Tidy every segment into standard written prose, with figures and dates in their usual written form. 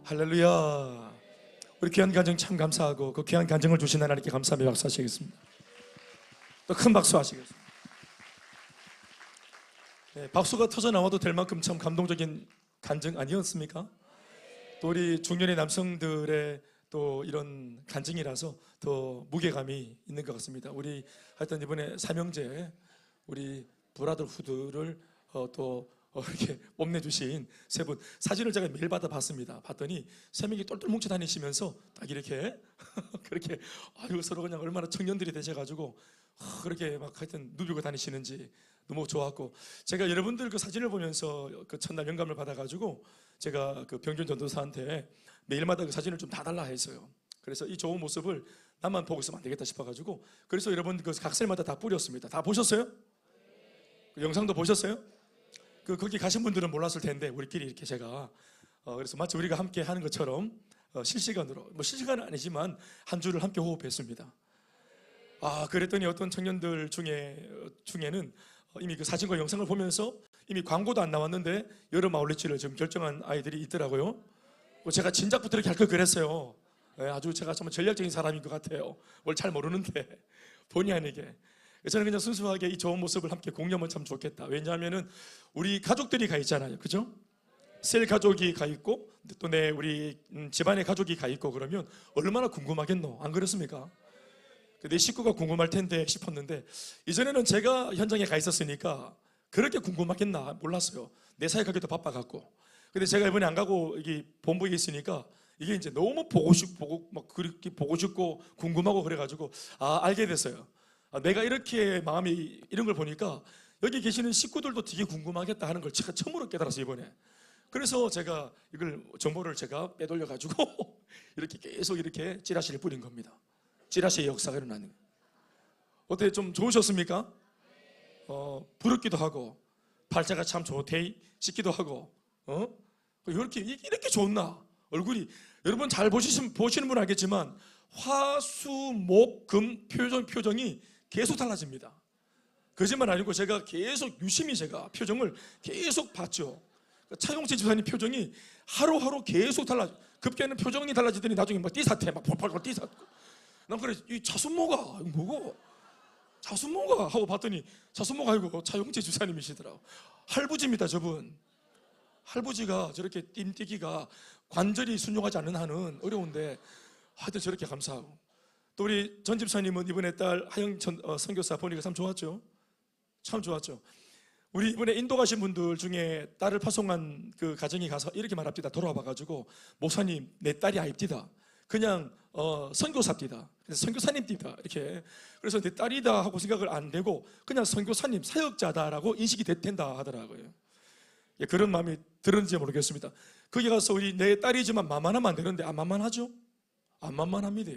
할렐루야. 우리 귀한 간증 참 감사하고 그 귀한 간증을 주신 하나님께 감사하며 박수하시겠습니다. 또 큰 박수 하시겠습니다. 네, 박수가 터져나와도 될 만큼 참 감동적인 간증 아니었습니까? 또 우리 중년의 남성들의 또 이런 간증이라서 더 무게감이 있는 것 같습니다. 우리 하여튼 이번에 삼형제 우리 브라더후드를 이렇게 뽐내주신 세 분 사진을 제가 매일 받아봤습니다. 봤더니 세 명이 똘똘 뭉쳐 다니시면서 딱 이렇게 그렇게 서로 그냥 얼마나 청년들이 되셔가지고 그렇게 막 하여튼 누비고 다니시는지 너무 좋았고, 제가 여러분들 그 사진을 보면서 그 첫날 영감을 받아가지고 제가 그 병준 전도사한테 매일마다 그 사진을 좀 다 달라 했어요. 그래서 이 좋은 모습을 나만 보고 있으면 안 되겠다 싶어가지고 그래서 여러분 그 각설마다 다 뿌렸습니다. 다 보셨어요? 그 영상도 보셨어요? 거기 가신 분들은 몰랐을 텐데 우리끼리 이렇게 제가 그래서 마치 우리가 함께 하는 것처럼 실시간으로, 뭐 실시간은 아니지만 한 주를 함께 호흡했습니다. 그랬더니 어떤 청년들 중에는 이미 그 사진과 영상을 보면서 이미 광고도 안 나왔는데 여름 아울렛을 지금 결정한 아이들이 있더라고요. 제가 진작부터 이렇게 할 걸 그랬어요. 아주 제가 정말 전략적인 사람인 것 같아요. 뭘 잘 모르는데 본의 아니게 저는 그냥 순수하게 이 좋은 모습을 함께 공유하면 참 좋겠다. 왜냐하면은 우리 가족들이 가 있잖아요, 그죠? 셀 가족이 가 있고 또 우리 집안의 가족이 가 있고 그러면 얼마나 궁금하겠노? 안 그렇습니까? 내 식구가 궁금할 텐데 싶었는데 이전에는 제가 현장에 가 있었으니까 그렇게 궁금하겠나 몰랐어요. 내 사역하기도 바빠갖고. 근데 제가 이번에 안 가고 여기 본부에 있으니까 이게 이제 너무 보고 싶고 궁금하고 그래가지고 알게 됐어요. 내가 이렇게 마음이 이런 걸 보니까 여기 계시는 식구들도 되게 궁금하겠다 하는 걸 제가 처음으로 깨달았어요, 이번에. 그래서 제가 이걸 정보를 제가 빼돌려가지고 이렇게 계속 이렇게 찌라시를 뿌린 겁니다. 찌라시의 역사가 일어나는 거예요. 어때, 좀 좋으셨습니까? 부럽기도 하고 발자가 참 좋대 싶기도 하고 이렇게 좋나? 얼굴이 여러분 잘 보시는 분 알겠지만 화수목금 표정이 계속 달라집니다. 거짓말 아니고 제가 계속 유심히 제가 표정을 계속 봤죠. 차용재 집사님 표정이 하루하루 계속 급기야는 표정이 달라지더니 나중에 막 띠사태 막 펄펄 띠사. 난 그래, 이 차순모가 뭐고? 차순모가 하고 봤더니 차순모가 아니고 차용재 집사님이시더라고. 할부지입니다, 저분. 할부지가 저렇게 띠기가 관절이 순종하지 않는 한은 어려운데 하여튼 저렇게 감사하고, 또 우리 전 집사님은 이번에 딸 하영 선교사 보니까 참 좋았죠. 참 좋았죠. 우리 이번에 인도 가신 분들 중에 딸을 파송한 그 가정이 가서 이렇게 말합니다. 돌아와 봐가지고 목사님 내 딸이 아닙디다. 그냥 선교사입니다. 그래서 선교사님입니다. 이렇게. 그래서 내 딸이다 하고 생각을 안 되고 그냥 선교사님 사역자다라고 인식이 된다 하더라고요. 그런 마음이 들었는지 모르겠습니다. 거기 가서 우리 내 딸이지만 만만하면 안 되는데 만만하죠? 안 만만합니다.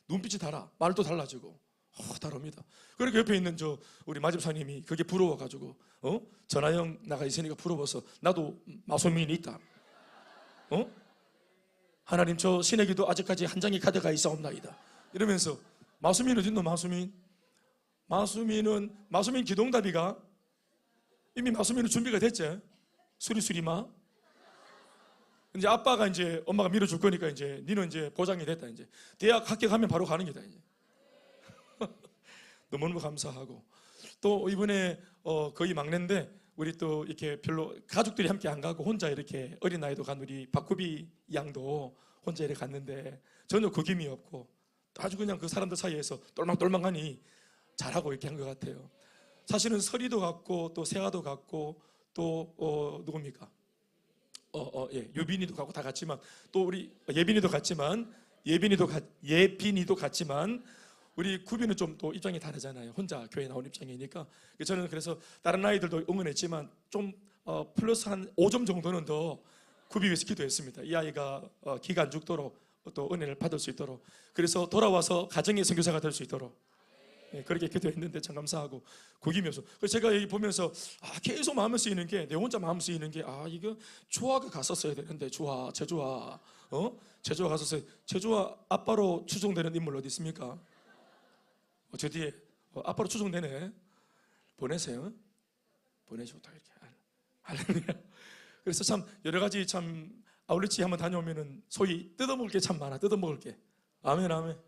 눈빛이 달라, 말도 달라지고 다릅니다. 그렇게 옆에 있는 우리 마집사님이 그게 부러워가지고 전하영 나가 있으니까 부러워서 나도 마소민이 있다. 하나님 저 신에게도 아직까지 한 장의 카드가 있사옵나이다 이러면서. 마수민 어딨노? 마수민 기동답이가 이미 마수민은 준비가 됐지. 수리마. 이제 아빠가 이제 엄마가 밀어줄 거니까 이제 니는 이제 보장이 됐다. 이제 대학 합격하면 바로 가는 게다 이제. 너무너무 감사하고, 또 이번에 거의 막내인데 우리 또 이렇게 별로 가족들이 함께 안 가고 혼자 이렇게 어린 나이도 간 우리 박구비 양도 혼자 이렇게 갔는데 전혀 거김이 없고 아주 그냥 그 사람들 사이에서 똘망똘망하니 잘하고 이렇게 한 것 같아요. 사실은 설이도 갔고 또 세아도 갔고 또 누굽니까? 유빈이도 가고 다 갔지만 또 우리 예빈이도 갔지만 우리 구비는 좀 또 입장이 다르잖아요. 혼자 교회 나온 입장이니까. 저는 그래서 다른 아이들도 응원했지만 좀 플러스 한 5점 정도는 더 구비 위해서 기도했습니다. 이 아이가 기가 안 죽도록 또 은혜를 받을 수 있도록, 그래서 돌아와서 가정의 선교사가 될 수 있도록. 그렇게 기도했는데 참 감사하고 구기면서. 그래서 제가 여기 보면서 계속 마음 쓰이는 게, 내 혼자 마음 쓰이는 게, 이거 주화가 갔었어야 되는데, 제주화 제주화 갔었어요. 제주화 아빠로 추정되는 인물 어디 있습니까? 저 뒤에 아빠로 추정되네. 보내세요. 보내시고 다 이렇게. 할렐루야. 그래서 참 여러 가지 참 아울렛이 한번 다녀오면은 소위 뜯어먹을 게 참 많아. 뜯어먹을 게. 아멘, 아멘.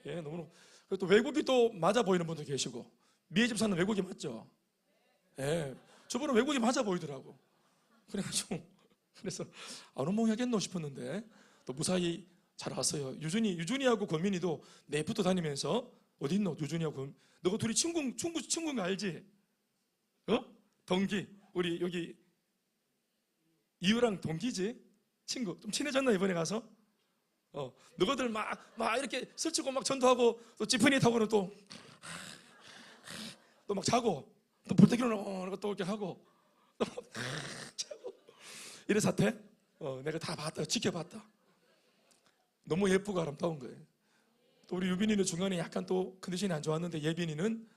예, 너무. 그리고 또 외국이 또 맞아 보이는 분도 계시고. 미애 집사는 외국이 맞죠? 예, 저분은 외국이 맞아 보이더라고. 그래가지고 그래서 안 오몽하겠노 싶었는데 또 무사히 잘 왔어요. 유준이하고 권민이도 내부터 다니면서 어디 있노? 유준이하고 권민. 너가 둘이 친구인 거 알지? 동기. 우리 여기 이유랑 동기지? 친구. 좀 친해졌나 이번에 가서? 너희들 막 이렇게 설치고 막 전도하고 또 지프니 타고는 또 막 자고 또 볼 때 일어나고 또 이렇게 하고 또 자고 이런 사태? 내가 다 봤다. 지켜봤다. 너무 예쁘고 아름다운 거예요. 또 우리 유빈이는 중간에 약간 또 컨디션이 안 좋았는데 예빈이는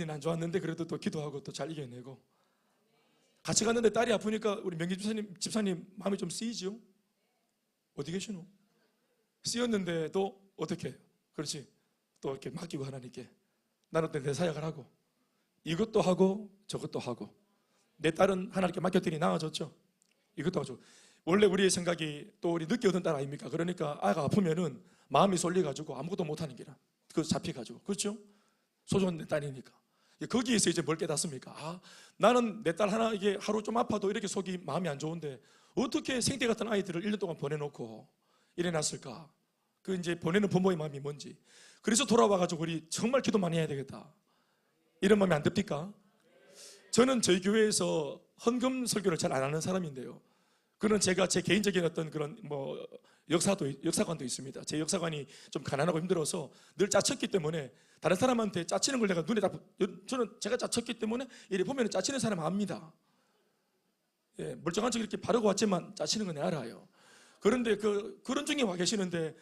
안 좋았는데 그래도 또 기도하고 또 잘 이겨내고 같이 갔는데 딸이 아프니까 우리 명기 집사님 마음이 좀 쓰이죠? 어디 계시노? 쓰였는데도 어떻게? 그렇지. 또 이렇게 맡기고 하나님께 나는 내 사역을 하고 이것도 하고 저것도 하고 내 딸은 하나님께 맡겼더니 나아졌죠. 이것도 하죠. 원래 우리의 생각이 또 우리 늦게 얻은 딸 아닙니까? 그러니까 아이가 아프면은 마음이 쏠려가지고 아무것도 못하는 게라. 그거 잡혀가지고. 그렇죠? 소중한 내 딸이니까. 거기에서 이제 뭘 깨닫습니까? 나는 내 딸 하나 이게 하루 좀 아파도 이렇게 속이 마음이 안 좋은데 어떻게 생태 같은 아이들을 1년 동안 보내놓고 이래놨을까? 그 이제 보내는 부모의 마음이 뭔지. 그래서 돌아와가지고 우리 정말 기도 많이 해야 되겠다. 이런 마음이 안 듭니까? 저는 저희 교회에서 헌금 설교를 잘 안 하는 사람인데요. 그런 제가 제 개인적인 어떤 그런 역사관도 있습니다. 제 역사관이 좀 가난하고 힘들어서 늘 짜쳤기 때문에 다른 사람한테 짜치는 걸 내가 눈에 저는 제가 짜쳤기 때문에 이래 보면 짜치는 사람 압니다. 예, 멀쩡한 척 이렇게 바르고 왔지만 짜치는 건 내가 알아요. 그런데 그런 중에 와 계시는데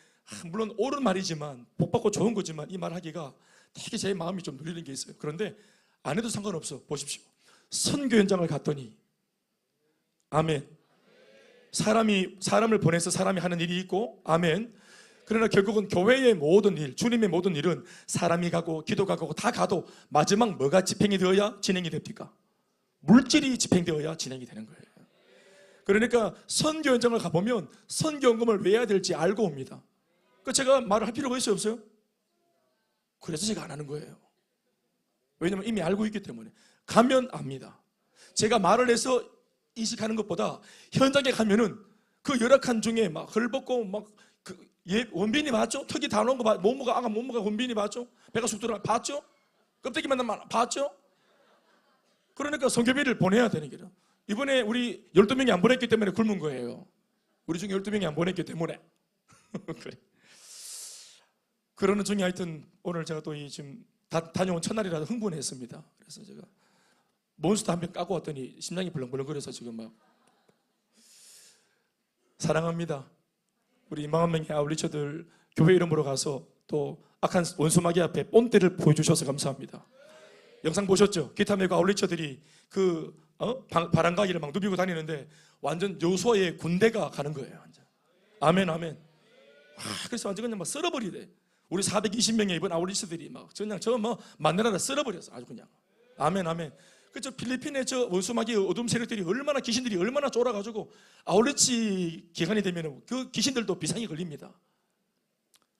물론 옳은 말이지만 복받고 좋은 거지만 이 말하기가 되게 제 마음이 좀 눌리는 게 있어요. 그런데 안 해도 상관없어. 보십시오. 선교 현장을 갔더니 아멘. 사람을 보내서 사람이 하는 일이 있고 아멘. 그러나 결국은 교회의 모든 일, 주님의 모든 일은 사람이 가고 기도가 가고 다 가도 마지막 뭐가 집행이 되어야 진행이 됩니까? 물질이 집행되어야 진행이 되는 거예요. 그러니까 선교 현장을 가보면 선교헌금을 왜 해야 될지 알고 옵니다. 제가 말을 할 필요가 있어요, 없어요? 그래서 제가 안 하는 거예요. 왜냐면 이미 알고 있기 때문에. 가면 압니다. 제가 말을 해서 인식하는 것보다 현장에 가면은 그 열악한 중에 막 헐벗고 막 원빈이 봤죠? 턱이 다 놓은 거 봤죠? 몸무가 원빈이 봤죠? 배가 쑥 들어가 봤죠? 껍데기만 남아 봤죠? 그러니까 선교비를 보내야 되는 거예요. 이번에 우리 12명이 안 보냈기 때문에 굶은 거예요. 우리 중에 12명이 안 보냈기 때문에. 그래. 그러는 중에 하여튼 오늘 제가 또 지금 다녀온 첫날이라도 흥분했습니다. 그래서 제가 몬스터 한 병 까고 왔더니 심장이 벌렁벌렁거려서 지금 막 사랑합니다. 우리 2만 명의 아울리처들 교회 이름으로 가서 또 악한 원수마귀 앞에 본때를 보여주셔서 감사합니다. 영상 보셨죠? 기타 메고 아울리처들이 바람가기를 막 누비고 다니는데 완전 여호수아의 군대가 가는 거예요. 완전. 아멘, 아멘. 그래서 완전 그냥 막 쓸어버리대. 우리 420명의 이번 아울리처들이 막 그냥 만나라 쓸어버렸어. 아주 그냥. 아멘, 아멘. 그저 필리핀의 저 원수마귀 어둠 세력들이 귀신들이 얼마나 쫄아가지고 아울렛이 기간이 되면 그 귀신들도 비상이 걸립니다.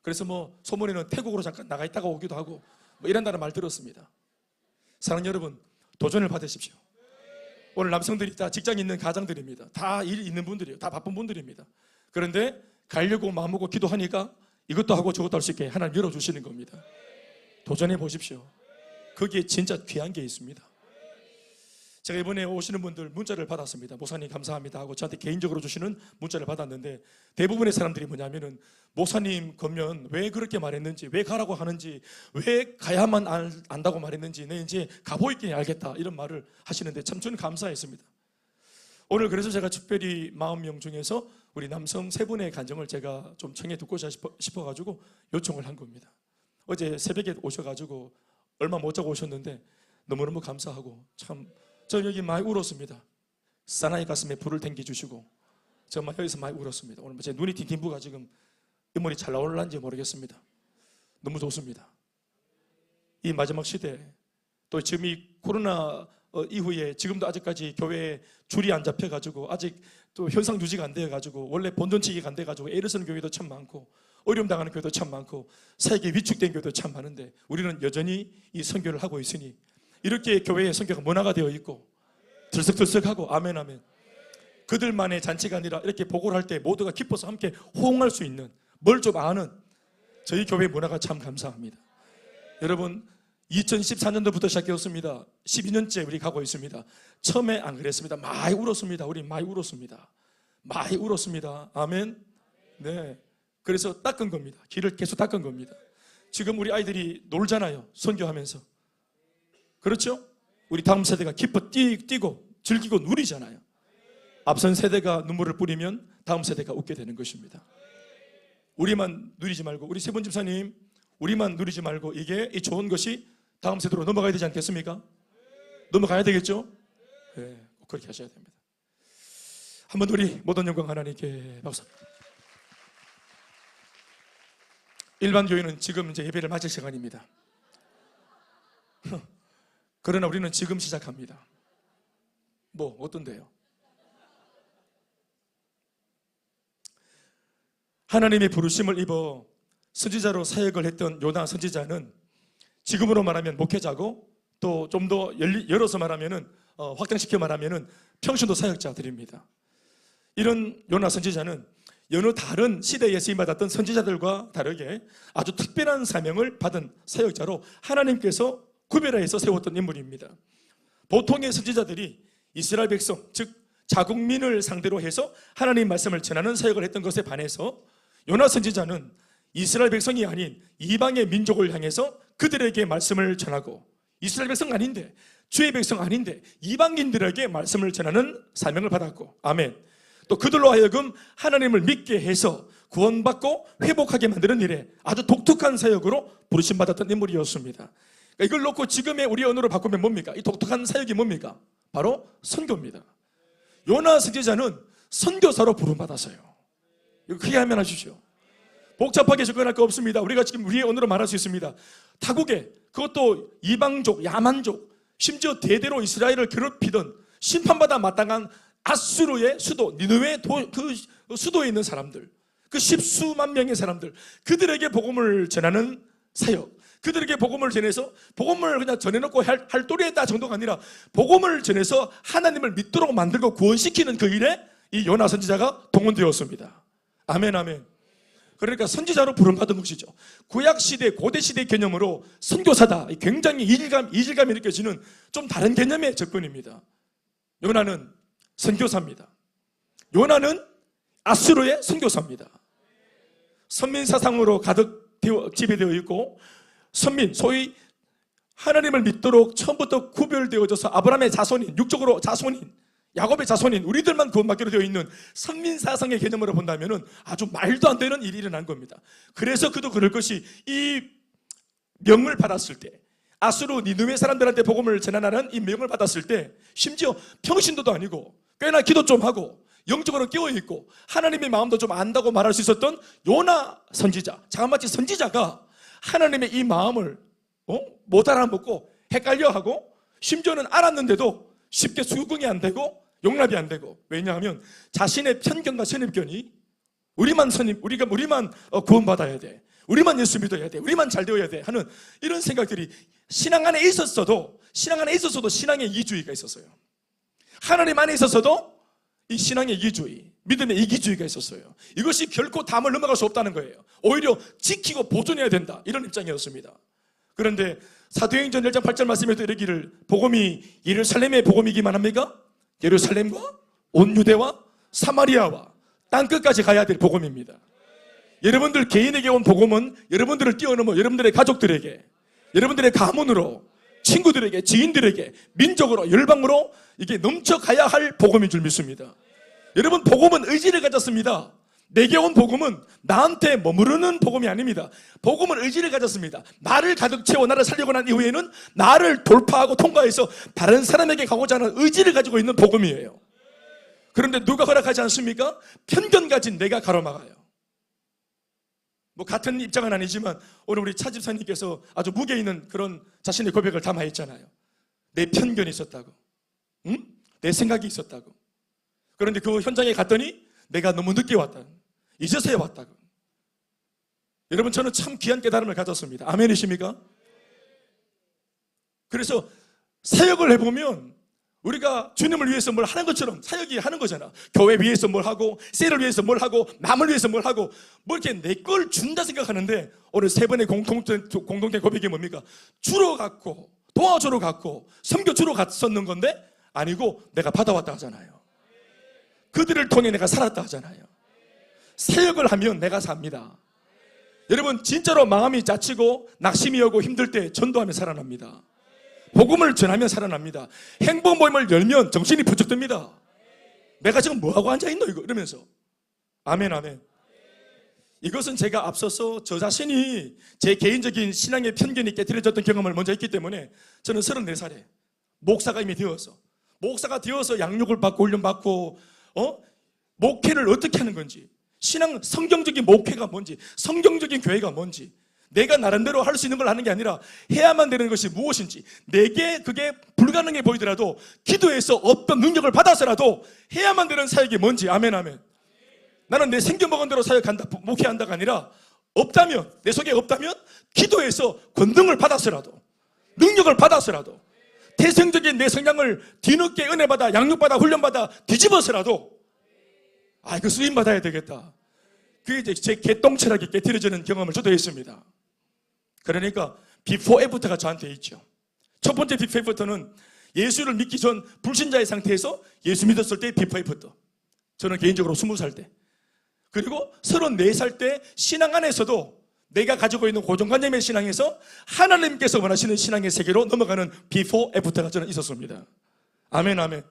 그래서 소문에는 태국으로 잠깐 나가 있다가 오기도 하고 이런다는 말 들었습니다. 사랑하는 여러분, 도전을 받으십시오. 오늘 남성들이 다 직장 있는 가장들입니다. 다 일 있는 분들이에요. 다 바쁜 분들입니다. 그런데 가려고 마음먹고 기도하니까 이것도 하고 저것도 할 수 있게 하나님 열어주시는 겁니다. 도전해 보십시오. 거기에 진짜 귀한 게 있습니다. 제가 이번에 오시는 분들 문자를 받았습니다. 목사님 감사합니다 하고 저한테 개인적으로 주시는 문자를 받았는데 대부분의 사람들이 뭐냐면은 목사님 겉면 왜 그렇게 말했는지, 왜 가라고 하는지, 왜 가야만 안다고 말했는지 내 이제 가보있기니 알겠다 이런 말을 하시는데 참 저는 감사했습니다. 오늘 그래서 제가 특별히 40명 중에서 우리 남성 3분의 간증을 제가 좀 청해 듣고자 싶어가지고 요청을 한 겁니다. 어제 새벽에 오셔가지고 얼마 못 자고 오셨는데 너무너무 감사하고 참 저 여기 많이 울었습니다. 사나이 가슴에 불을 땡겨주시고 정말 여기서 많이 울었습니다. 오늘 제 눈이 팅팅 부가 지금 인물이 잘 나올란지 모르겠습니다. 너무 좋습니다. 이 마지막 시대 또 지금 이 코로나 이후에 지금도 아직까지 교회에 줄이 안 잡혀가지고 아직 또 현상 유지가 안 돼가지고 원래 본전치기가 안 돼가지고 애를 쓰는 교회도 참 많고 어려움 당하는 교회도 참 많고 사역에 위축된 교회도 참 많은데 우리는 여전히 이 선교를 하고 있으니 이렇게 교회의 선교가 문화가 되어 있고 들썩들썩하고 아멘 아멘 그들만의 잔치가 아니라 이렇게 보고를 할 때 모두가 기뻐서 함께 호응할 수 있는 뭘 좀 아는 저희 교회 문화가 참 감사합니다. 여러분 2014년도부터 시작되었습니다. 12년째 우리 가고 있습니다. 처음에 안 그랬습니다. 많이 울었습니다. 우리 많이 울었습니다. 많이 울었습니다. 아멘. 네. 그래서 닦은 겁니다. 길을 계속 닦은 겁니다. 지금 우리 아이들이 놀잖아요. 선교하면서. 그렇죠? 우리 다음 세대가 기뻐 뛰고 즐기고 누리잖아요. 앞선 세대가 눈물을 뿌리면 다음 세대가 웃게 되는 것입니다. 우리만 누리지 말고 우리 세분 집사님 우리만 누리지 말고 이게 이 좋은 것이 다음 세대로 넘어가야 되지 않겠습니까? 넘어가야 되겠죠? 네, 꼭 그렇게 하셔야 됩니다. 한번 우리 모든 영광 하나님께 박수. 일반 교회는 지금 이제 예배를 마칠 시간입니다. 그러나 우리는 지금 시작합니다. 뭐 어떤데요? 하나님의 부르심을 입어 선지자로 사역을 했던 요나 선지자는 지금으로 말하면 목회자고 또 좀 더 열어서 말하면은 확장시켜 말하면은 평신도 사역자들입니다. 이런 요나 선지자는 여느 다른 시대에 쓰임받았던 선지자들과 다르게 아주 특별한 사명을 받은 사역자로 하나님께서 구별해서 세웠던 인물입니다. 보통의 선지자들이 이스라엘 백성 즉 자국민을 상대로 해서 하나님 말씀을 전하는 사역을 했던 것에 반해서 요나 선지자는 이스라엘 백성이 아닌 이방의 민족을 향해서 그들에게 말씀을 전하고 이스라엘 백성 아닌데 주의 백성 아닌데 이방인들에게 말씀을 전하는 사명을 받았고 아멘. 또 그들로 하여금 하나님을 믿게 해서 구원받고 회복하게 만드는 일에 아주 독특한 사역으로 부르심받았던 인물이었습니다. 그러니까 이걸 놓고 지금의 우리 언어로 바꾸면 뭡니까? 이 독특한 사역이 뭡니까? 바로 선교입니다. 요나 선지자는 선교사로 부름받았어요. 이거 크게 하면 하십시오. 복잡하게 접근할 거 없습니다. 우리가 지금 우리의 언어로 말할 수 있습니다. 타국에 그것도 이방족, 야만족 심지어 대대로 이스라엘을 괴롭히던 심판받아 마땅한 아수르의 수도 니느웨 그 수도에 있는 사람들 그 십수만 명의 사람들 그들에게 복음을 전하는 사역 그들에게 복음을 전해서 복음을 그냥 전해놓고 할 도리에다 정도가 아니라 복음을 전해서 하나님을 믿도록 만들고 구원시키는 그 일에 이 요나 선지자가 동원되었습니다. 아멘 아멘. 그러니까 선지자로 부름받은 것이죠. 구약시대 고대시대 개념으로 선교사다 굉장히 이질감이 느껴지는 좀 다른 개념의 접근입니다. 요나는 선교사입니다. 요나는 아수르의 선교사입니다. 선민사상으로 가득 지배되어 있고 선민 소위 하나님을 믿도록 처음부터 구별되어져서 아브라함의 자손인 육적으로 자손인 야곱의 자손인 우리들만 구원받기로 되어 있는 선민사상의 개념으로 본다면 아주 말도 안 되는 일이 일어난 겁니다. 그래서 그도 그럴 것이 이 명을 받았을 때 아수르 니느웨 사람들한테 복음을 전하라는 이 명을 받았을 때 심지어 평신도도 아니고 꽤나 기도 좀 하고 영적으로 깨어있고 하나님의 마음도 좀 안다고 말할 수 있었던 요나 선지자 자그마치 선지자가 하나님의 이 마음을 못 알아먹고 헷갈려하고 심지어는 알았는데도 쉽게 수긍이 안 되고 용납이 안 되고 왜냐하면 자신의 편견과 선입견이 우리만 구원받아야 돼 우리만 예수 믿어야 돼 우리만 잘 되어야 돼 하는 이런 생각들이 신앙 안에 있었어도 신앙의 이기주의가 있었어요. 하나님 안에 있었어도 이 신앙의 이기주의 믿음의 이기주의가 있었어요. 이것이 결코 담을 넘어갈 수 없다는 거예요. 오히려 지키고 보존해야 된다 이런 입장이었습니다. 그런데 사도행전 1장 8절 말씀에도 이르기를 복음이 예루살렘의 복음이기만 합니까? 예루살렘과 온 유대와 사마리아와 땅끝까지 가야 될 복음입니다. 여러분들 개인에게 온 복음은 여러분들을 뛰어넘어 여러분들의 가족들에게 여러분들의 가문으로 친구들에게 지인들에게 민족으로 열방으로 이게 넘쳐가야 할 복음인 줄 믿습니다. 여러분 복음은 의지를 가졌습니다. 내게 온 복음은 나한테 머무르는 복음이 아닙니다. 복음은 의지를 가졌습니다. 나를 가득 채워 나를 살려고 난 이후에는 나를 돌파하고 통과해서 다른 사람에게 가고자 하는 의지를 가지고 있는 복음이에요. 그런데 누가 허락하지 않습니까? 편견 가진 내가 가로막아요. 뭐 같은 입장은 아니지만 오늘 우리 차 집사님께서 아주 무게 있는 그런 자신의 고백을 담아했잖아요. 내 편견이 있었다고, 응? 내 생각이 있었다고. 그런데 그 현장에 갔더니 내가 너무 늦게 왔다, 이제서야 왔다고. 여러분, 저는 참 귀한 깨달음을 가졌습니다. 아멘이십니까? 그래서 사역을 해보면 우리가 주님을 위해서 뭘 하는 것처럼 사역이 하는 거잖아. 교회 위해서 뭘 하고, 셀을 위해서 뭘 하고, 남을 위해서 뭘 하고, 뭐 이렇게 내 걸 준다 생각하는데, 오늘 세 번의 공동된 고백이 뭡니까? 주로 갔고, 도와주러 갔고, 섬겨주러 갔었는 건데, 아니고 내가 받아왔다 하잖아요. 그들을 통해 내가 살았다 하잖아요. 사역을 하면 내가 삽니다. 여러분, 진짜로 마음이 자치고 낙심이 오고 힘들 때 전도하면 살아납니다. 복음을 전하면 살아납니다. 행복 모임을 열면 정신이 번쩍 듭니다. 내가 지금 뭐하고 앉아있노 이거 이러면서. 아멘, 아멘. 이것은 제가 앞서서 저 자신이 제 개인적인 신앙의 편견이 깨트려졌던 경험을 먼저 했기 때문에 저는 34살에 목사가 이미 되어서, 목사가 되어서 양육을 받고 훈련받고 목회를 어떻게 하는 건지, 신앙 성경적인 목회가 뭔지, 성경적인 교회가 뭔지, 내가 나름대로 할 수 있는 걸 하는 게 아니라 해야만 되는 것이 무엇인지, 내게 그게 불가능해 보이더라도 기도해서 어떤 능력을 받아서라도 해야만 되는 사역이 뭔지. 아멘, 아멘. 나는 내 생겨먹은 대로 사역한다, 목회한다가 아니라 없다면, 내 속에 없다면 기도해서 권능을 받아서라도, 능력을 받아서라도, 태생적인 내 성향을 뒤늦게 은혜받아, 양육받아, 훈련받아 뒤집어서라도 이거 쓰임받아야 되겠다. 그게 이제 제 개똥철하게 깨트려지는 경험을 저도 했습니다. 그러니까 before after가 저한테 있죠. 첫 번째 before after는 예수를 믿기 전 불신자의 상태에서 예수 믿었을 때 before after. 저는 개인적으로 20살 때, 그리고 34살 때 신앙 안에서도 내가 가지고 있는 고정관념의 신앙에서 하나님께서 원하시는 신앙의 세계로 넘어가는 before after가 저는 있었습니다. 아멘, 아멘.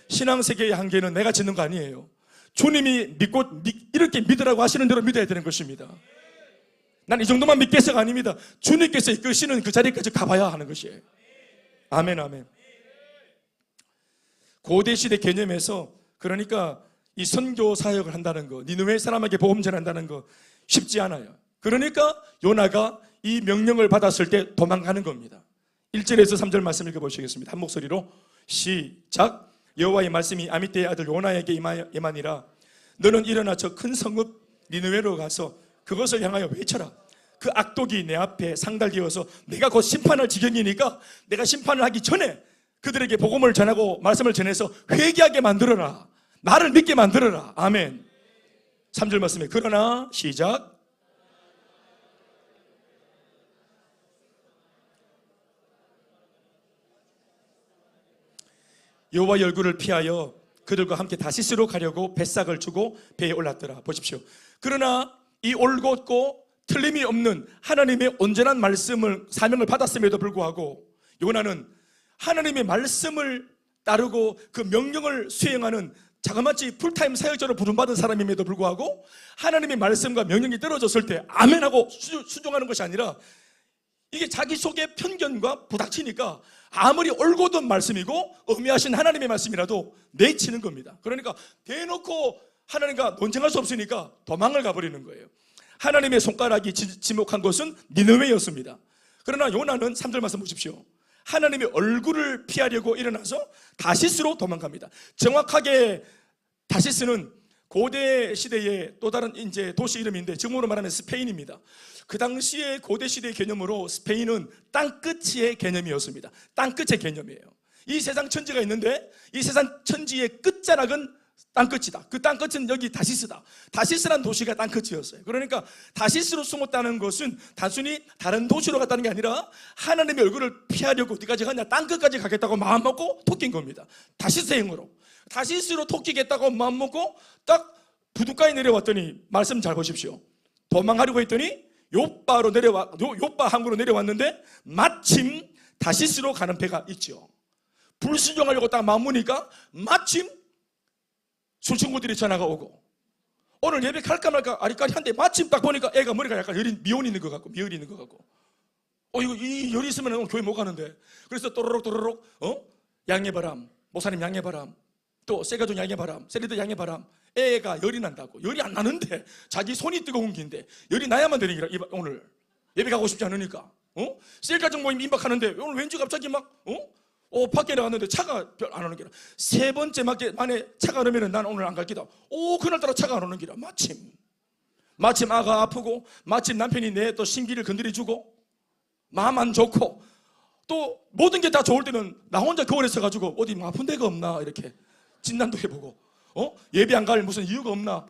신앙 세계의 한계는 내가 짓는 거 아니에요. 주님이 믿고 이렇게 믿으라고 하시는 대로 믿어야 되는 것입니다. 난 이 정도만 믿겠어가 아닙니다. 주님께서 이끄시는 그 자리까지 가봐야 하는 것이에요. 아멘, 아멘. 고대시대 개념에서, 그러니까 이 선교 사역을 한다는 거, 니느웨 사람에게 복음 전한다는 거 쉽지 않아요. 그러니까 요나가 이 명령을 받았을 때 도망가는 겁니다. 1절에서 3절 말씀 읽어보시겠습니다. 한 목소리로 시작. 여호와의 말씀이 아미떼의 아들 요나에게 임하니라. 너는 일어나 저 큰 성읍 니느웨로 가서 그것을 향하여 외쳐라. 그 악독이 내 앞에 상달되어서 내가 곧 심판할 지경이니까 내가 심판을 하기 전에 그들에게 복음을 전하고 말씀을 전해서 회개하게 만들어라. 나를 믿게 만들어라. 아멘. 3절 말씀에 그러나 시작. 여호와의 얼굴을 피하여 그들과 함께 다시스로 가려고 뱃삭을 주고 배에 올랐더라. 보십시오. 그러나 이 올곧고 틀림이 없는 하나님의 온전한 말씀을, 사명을 받았음에도 불구하고 요나는 하나님의 말씀을 따르고 그 명령을 수행하는 자그마치 풀타임 사역자로 부름받은 사람임에도 불구하고 하나님의 말씀과 명령이 떨어졌을 때 아멘하고 순종하는 것이 아니라 이게 자기 속의 편견과 부닥치니까 아무리 올곧은 말씀이고 엄미하신 하나님의 말씀이라도 내치는 겁니다. 그러니까 대놓고 하나님과 논쟁할 수 없으니까 도망을 가버리는 거예요. 하나님의 손가락이 지목한 것은 니느웨였습니다. 그러나 요나는 3절 말씀 보십시오. 하나님의 얼굴을 피하려고 일어나서 다시스로 도망갑니다. 정확하게 다시스는 고대 시대의 또 다른 이제 도시 이름인데 지금으로 말하면 스페인입니다. 그 당시의 고대 시대의 개념으로 스페인은 땅끝의 개념이었습니다. 땅끝의 개념이에요. 이 세상 천지가 있는데 이 세상 천지의 끝자락은 땅끝이다. 그 땅끝은 여기 다시스다. 다시스란 도시가 땅끝이었어요. 그러니까 다시스로 숨었다는 것은 단순히 다른 도시로 갔다는 게 아니라 하나님의 얼굴을 피하려고 어디까지 가냐, 땅끝까지 가겠다고 마음먹고 토낀 겁니다. 다시스행으로 다시스로 토끼겠다고 마음먹고 딱 부둣가에 내려왔더니 말씀 잘 보십시오. 도망가려고 했더니 요빠 항구로 내려왔는데 마침 다시스로 가는 배가 있죠. 불순종하려고 딱 마음 먹으니까 마침 술친구들이 전화가 오고 오늘 예배 갈까 말까 아리까리한데 마침 딱 보니까 애가 머리가 약간 미혼이 있는 것 같고 미열이 있는 것 같고 이거 이 열이 있으면 오늘 교회 못 가는데 그래서 또로록 양해바람 목사님 양해바람 또 세가족 양해바람 세리들 양해바람 애가 열이 난다고 열이 안 나는데 자기 손이 뜨거운 긴데 열이 나야만 되는 기라 오늘 예배 가고 싶지 않으니까 셀가족 모임 임박하는데 오늘 왠지 갑자기 막 밖에 나갔는데 차가 별 안 오는 기라 세 번째 만에 차가 안 오면 난 오늘 안 갈 기다 그날따라 차가 안 오는 기라 마침 아가 아프고 마침 남편이 내 또 심기를 건드려주고 마음 안 좋고 또 모든 게 다 좋을 때는 나 혼자 거울에 서가지고 어디 뭐 아픈 데가 없나 이렇게 진단도 해보고 예배 안 갈 무슨 이유가 없나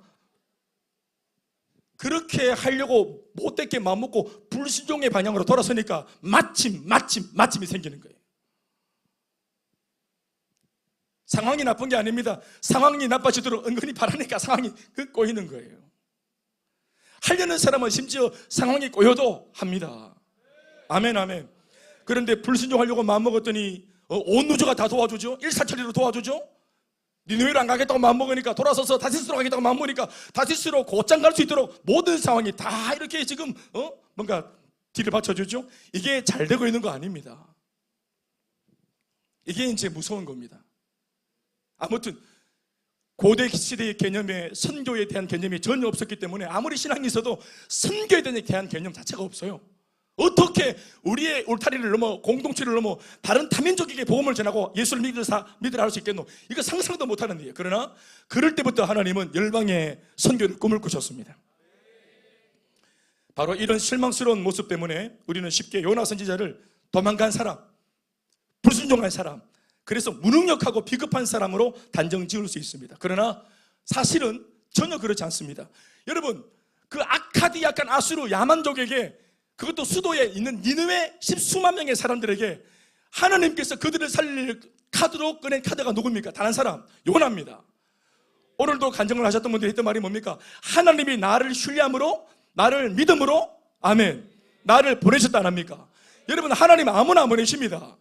그렇게 하려고 못되게 마음먹고 불순종의 방향으로 돌아서니까 마침이 생기는 거예요. 상황이 나쁜 게 아닙니다. 상황이 나빠지도록 은근히 바라니까 상황이 꼬이는 거예요. 하려는 사람은 심지어 상황이 꼬여도 합니다. 아멘. 그런데 불순종하려고 마음먹었더니 온 우주가 다 도와주죠. 일사천리로 도와주죠. 니느웨로 안 가겠다고 마음먹으니까 돌아서서 다시스로 가겠다고 마음먹으니까 다시스로 곧장 갈 수 있도록 모든 상황이 다 이렇게 지금 뭔가 뒤를 받쳐주죠. 이게 잘 되고 있는 거 아닙니다. 이게 이제 무서운 겁니다. 아무튼 고대 시대의 개념에 선교에 대한 개념이 전혀 없었기 때문에 아무리 신앙이 있어도 선교에 대한 개념 자체가 없어요. 어떻게 우리의 울타리를 넘어 공동체를 넘어 다른 타민족에게 복음을 전하고 예수를 믿으라 할 수 있겠노? 이거 상상도 못하는 일이에요. 그러나 그럴 때부터 하나님은 열방의 선교를 꿈을 꾸셨습니다. 바로 이런 실망스러운 모습 때문에 우리는 쉽게 요나 선지자를 도망간 사람, 불순종한 사람, 그래서 무능력하고 비겁한 사람으로 단정 지을 수 있습니다. 그러나 사실은 전혀 그렇지 않습니다. 여러분, 그 아카디아간 아수르 야만족에게 그것도 수도에 있는 니느웨 십수만 명의 사람들에게 하나님께서 그들을 살릴 카드로 꺼낸 카드가 누굽니까? 단 한 사람, 요나입니다. 오늘도 간증을 하셨던 분들이 했던 말이 뭡니까? 하나님이 나를 신뢰함으로 나를 믿음으로 아멘 나를 보내셨다 안 합니까? 여러분, 하나님 아무나 안 보내십니다.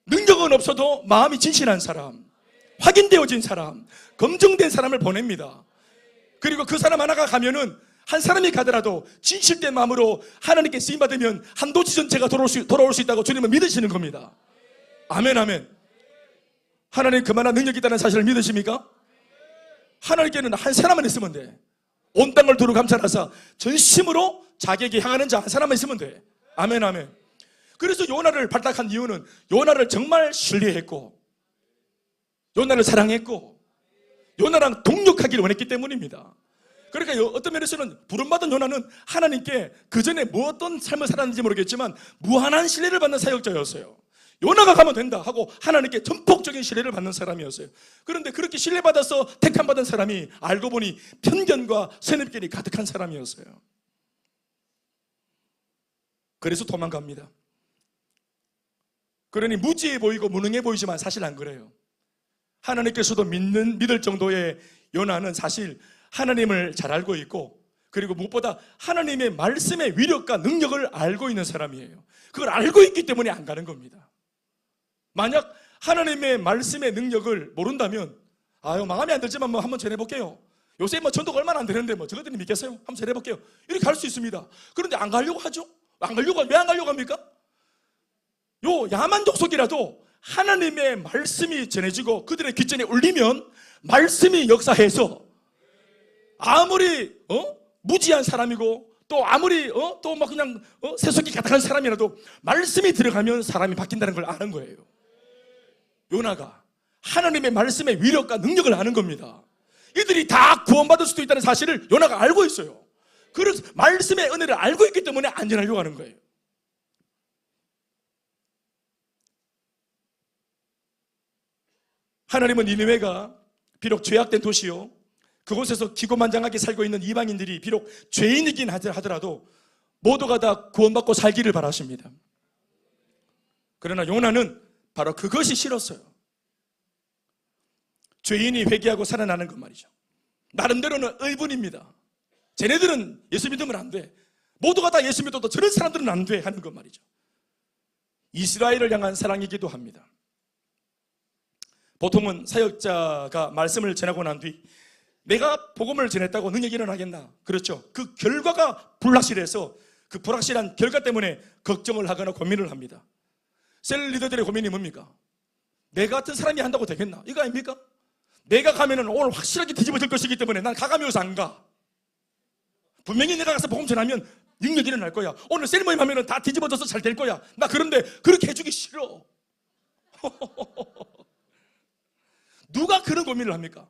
능력은 없어도 마음이 진실한 사람, 확인되어진 사람, 검증된 사람을 보냅니다. 그리고 그 사람 하나가 가면은 한 사람이 가더라도 진실된 마음으로 하나님께 쓰임받으면 한 도시 전체가 돌아올 수 있다고 주님은 믿으시는 겁니다. 아멘. 하나님 그만한 능력이 있다는 사실을 믿으십니까? 하나님께는 한 사람만 있으면 돼. 온 땅을 두루 감찰하사 전심으로 자기에게 향하는 자 한 사람만 있으면 돼. 아멘. 그래서 요나를 발탁한 이유는 요나를 정말 신뢰했고 요나를 사랑했고 요나랑 동력하기를 원했기 때문입니다. 그러니까 어떤 면에서는 부름받은 요나는 하나님께 그전에 뭐 어떤 삶을 살았는지 모르겠지만 무한한 신뢰를 받는 사역자였어요. 요나가 가면 된다 하고 하나님께 전폭적인 신뢰를 받는 사람이었어요. 그런데 그렇게 신뢰받아서 택함받은 사람이 알고 보니 편견과 선입견이 가득한 사람이었어요. 그래서 도망갑니다. 그러니 무지해 보이고 무능해 보이지만 사실 안 그래요. 하나님께서도 믿을 정도의 요나는 사실 하나님을 잘 알고 있고 그리고 무엇보다 하나님의 말씀의 위력과 능력을 알고 있는 사람이에요. 그걸 알고 있기 때문에 안 가는 겁니다. 만약 하나님의 말씀의 능력을 모른다면 마음에 안 들지만 한번 전해볼게요. 요새 전도가 얼마나 안 되는데 저것들이 믿겠어요? 한번 전해볼게요. 이렇게 할 수 있습니다. 그런데 안 가려고 하죠? 왜 안 가려고 합니까? 요 야만족 속이라도 하나님의 말씀이 전해지고 그들의 귓전에 울리면 말씀이 역사해서 아무리 무지한 사람이고 또 아무리 또 막 그냥 세속이 가득한 사람이라도 말씀이 들어가면 사람이 바뀐다는 걸 아는 거예요. 요나가 하나님의 말씀의 위력과 능력을 아는 겁니다. 이들이 다 구원받을 수도 있다는 사실을 요나가 알고 있어요. 그래서 말씀의 은혜를 알고 있기 때문에 안전하려고 하는 거예요. 하나님은 니느웨가 비록 죄악된 도시요 그곳에서 기고만장하게 살고 있는 이방인들이 비록 죄인이긴 하더라도 모두가 다 구원받고 살기를 바라십니다. 그러나 요나는 바로 그것이 싫었어요. 죄인이 회개하고 살아나는 것 말이죠. 나름대로는 의분입니다. 쟤네들은 예수 믿으면 안 돼. 모두가 다 예수 믿어도 저런 사람들은 안 돼 하는 것 말이죠. 이스라엘을 향한 사랑이기도 합니다. 보통은 사역자가 말씀을 전하고 난 뒤 내가 복음을 전했다고 능력이 일어나겠나? 그렇죠. 그 결과가 불확실해서 그 불확실한 결과 때문에 걱정을 하거나 고민을 합니다. 셀 리더들의 고민이 뭡니까? 내가 같은 사람이 한다고 되겠나? 이거 아닙니까? 내가 가면은 오늘 확실하게 뒤집어질 것이기 때문에 난 가감이어서 안 가. 분명히 내가 가서 복음 전하면 능력이 일어날 거야. 오늘 셀 모임 하면은 다 뒤집어져서 잘 될 거야. 나 그런데 그렇게 해주기 싫어. 누가 그런 고민을 합니까?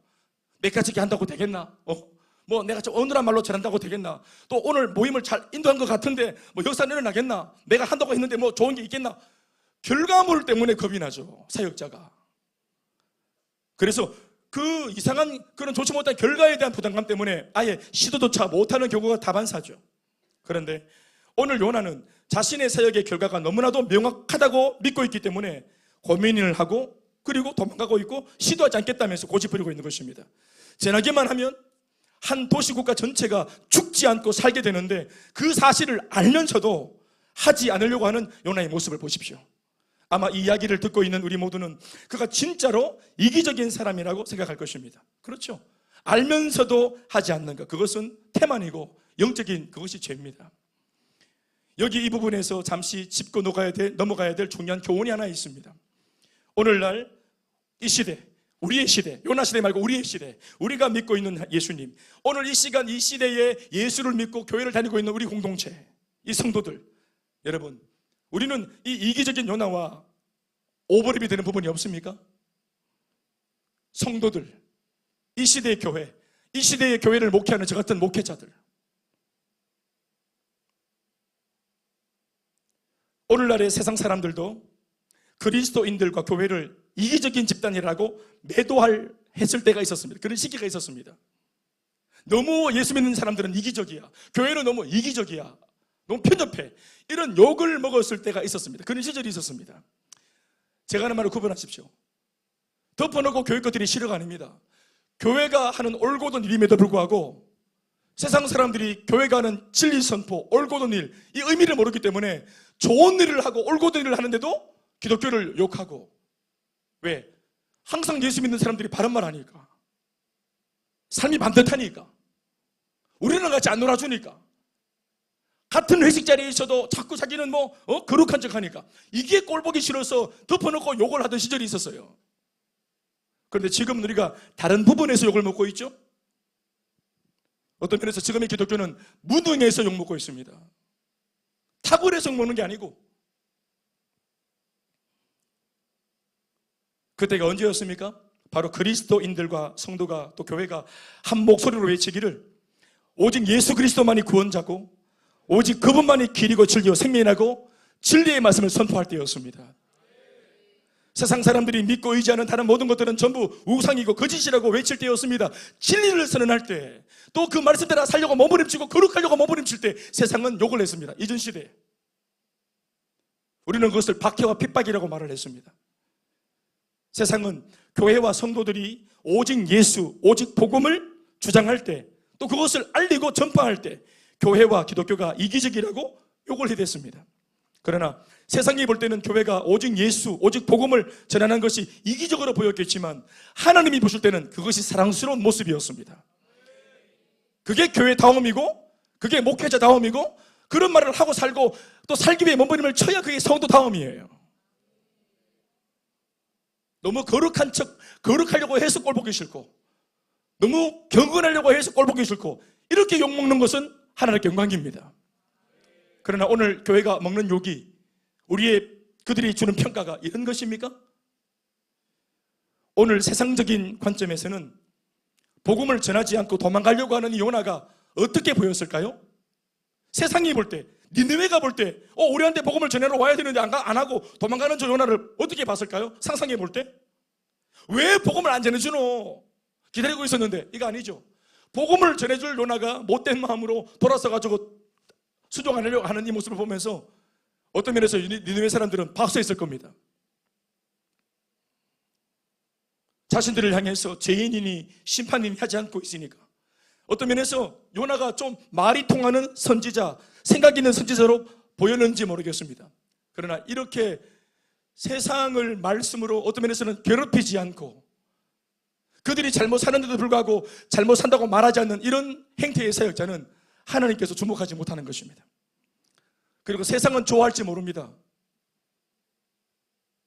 내가 저렇게 한다고 되겠나? 뭐 내가 좀 어눌한 말로 전한다고 되겠나? 또 오늘 모임을 잘 인도한 것 같은데 뭐 역사 일어나겠나? 내가 한다고 했는데 뭐 좋은 게 있겠나? 결과물 때문에 겁이 나죠, 사역자가. 그래서 그 이상한 그런 좋지 못한 결과에 대한 부담감 때문에 아예 시도조차 못하는 경우가 다반사죠. 그런데 오늘 요나는 자신의 사역의 결과가 너무나도 명확하다고 믿고 있기 때문에 고민을 하고 그리고 도망가고 있고 시도하지 않겠다면서 고집부리고 있는 것입니다. 전하기만 하면 한 도시국가 전체가 죽지 않고 살게 되는데 그 사실을 알면서도 하지 않으려고 하는 요나의 모습을 보십시오. 아마 이 이야기를 듣고 있는 우리 모두는 그가 진짜로 이기적인 사람이라고 생각할 것입니다. 그렇죠. 알면서도 하지 않는 것, 그것은 태만이고 영적인 그것이 죄입니다. 여기 이 부분에서 잠시 짚고 넘어가야 될 중요한 교훈이 하나 있습니다. 오늘날 이 시대, 우리의 시대, 요나 시대 말고 우리의 시대, 우리가 믿고 있는 예수님, 오늘 이 시간 이 시대에 예수를 믿고 교회를 다니고 있는 우리 공동체, 이 성도들, 여러분, 우리는 이 이기적인 요나와 오버랩이 되는 부분이 없습니까? 성도들, 이 시대의 교회, 이 시대의 교회를 목회하는 저 같은 목회자들, 오늘날의 세상 사람들도 그리스도인들과 교회를 이기적인 집단이라고 했을 때가 있었습니다. 그런 시기가 있었습니다. 너무 예수 믿는 사람들은 이기적이야, 교회는 너무 이기적이야, 너무 편협해, 이런 욕을 먹었을 때가 있었습니다. 그런 시절이 있었습니다. 제가 하는 말을 구분하십시오. 덮어놓고 교회 것들이 시료가 아닙니다. 교회가 하는 올곧은 일임에도 불구하고 세상 사람들이 교회가 하는 진리 선포, 올곧은 일, 이 의미를 모르기 때문에 좋은 일을 하고 올곧은 일을 하는데도 기독교를 욕하고. 왜? 항상 예수 믿는 사람들이 바른 말 하니까, 삶이 반듯하니까, 우리랑 같이 안 놀아주니까, 같은 회식 자리에 있어도 자꾸 자기는 거룩한 척 하니까, 이게 꼴보기 싫어서 덮어놓고 욕을 하던 시절이 있었어요. 그런데 지금 우리가 다른 부분에서 욕을 먹고 있죠. 어떤 면에서 지금의 기독교는 무능해서 욕먹고 있습니다. 탁월해서 욕먹는 게 아니고. 그때가 언제였습니까? 바로 그리스도인들과 성도가 또 교회가 한 목소리로 외치기를 오직 예수 그리스도만이 구원자고 오직 그분만이 길이고 진리요 생명이라고 진리의 말씀을 선포할 때였습니다. 세상 사람들이 믿고 의지하는 다른 모든 것들은 전부 우상이고 거짓이라고 외칠 때였습니다. 진리를 선언할 때, 또 그 말씀 따라 살려고 몸부림치고 거룩하려고 몸부림칠 때 세상은 욕을 했습니다. 이전 시대에 우리는 그것을 박해와 핍박이라고 말을 했습니다. 세상은 교회와 성도들이 오직 예수, 오직 복음을 주장할 때, 또 그것을 알리고 전파할 때 교회와 기독교가 이기적이라고 욕을 해댔습니다. 그러나 세상이 볼 때는 교회가 오직 예수, 오직 복음을 전하는 것이 이기적으로 보였겠지만 하나님이 보실 때는 그것이 사랑스러운 모습이었습니다. 그게 교회다움이고 그게 목회자다움이고 그런 말을 하고 살고 또 살기 위해 몸부림을 쳐야 그게 성도다움이에요. 너무 거룩한 척, 거룩하려고 해서 꼴보기 싫고 너무 경건하려고 해서 꼴보기 싫고 이렇게 욕먹는 것은 하나님께 영광입니다. 그러나 오늘 교회가 먹는 욕이 그들이 주는 평가가 이런 것입니까? 오늘 세상적인 관점에서는 복음을 전하지 않고 도망가려고 하는 이 요나가 어떻게 보였을까요? 세상이 볼 때, 니느웨가 볼 때, 우리한테 복음을 전하러 와야 되는데 안 하고 도망가는 저 요나를 어떻게 봤을까요? 상상해 볼 때? 왜 복음을 안 전해주노? 기다리고 있었는데, 이거 아니죠. 복음을 전해줄 요나가 못된 마음으로 돌아서가지고 수종하려고 하는 이 모습을 보면서 어떤 면에서 니느웨 사람들은 박수했을 겁니다. 자신들을 향해서 죄인이니 심판이니 하지 않고 있으니까. 어떤 면에서 요나가 좀 말이 통하는 선지자, 생각 있는 선지자로 보였는지 모르겠습니다. 그러나 이렇게 세상을 말씀으로 어떤 면에서는 괴롭히지 않고 그들이 잘못 사는데도 불구하고 잘못 산다고 말하지 않는 이런 행태의 사역자는 하나님께서 주목하지 못하는 것입니다. 그리고 세상은 좋아할지 모릅니다.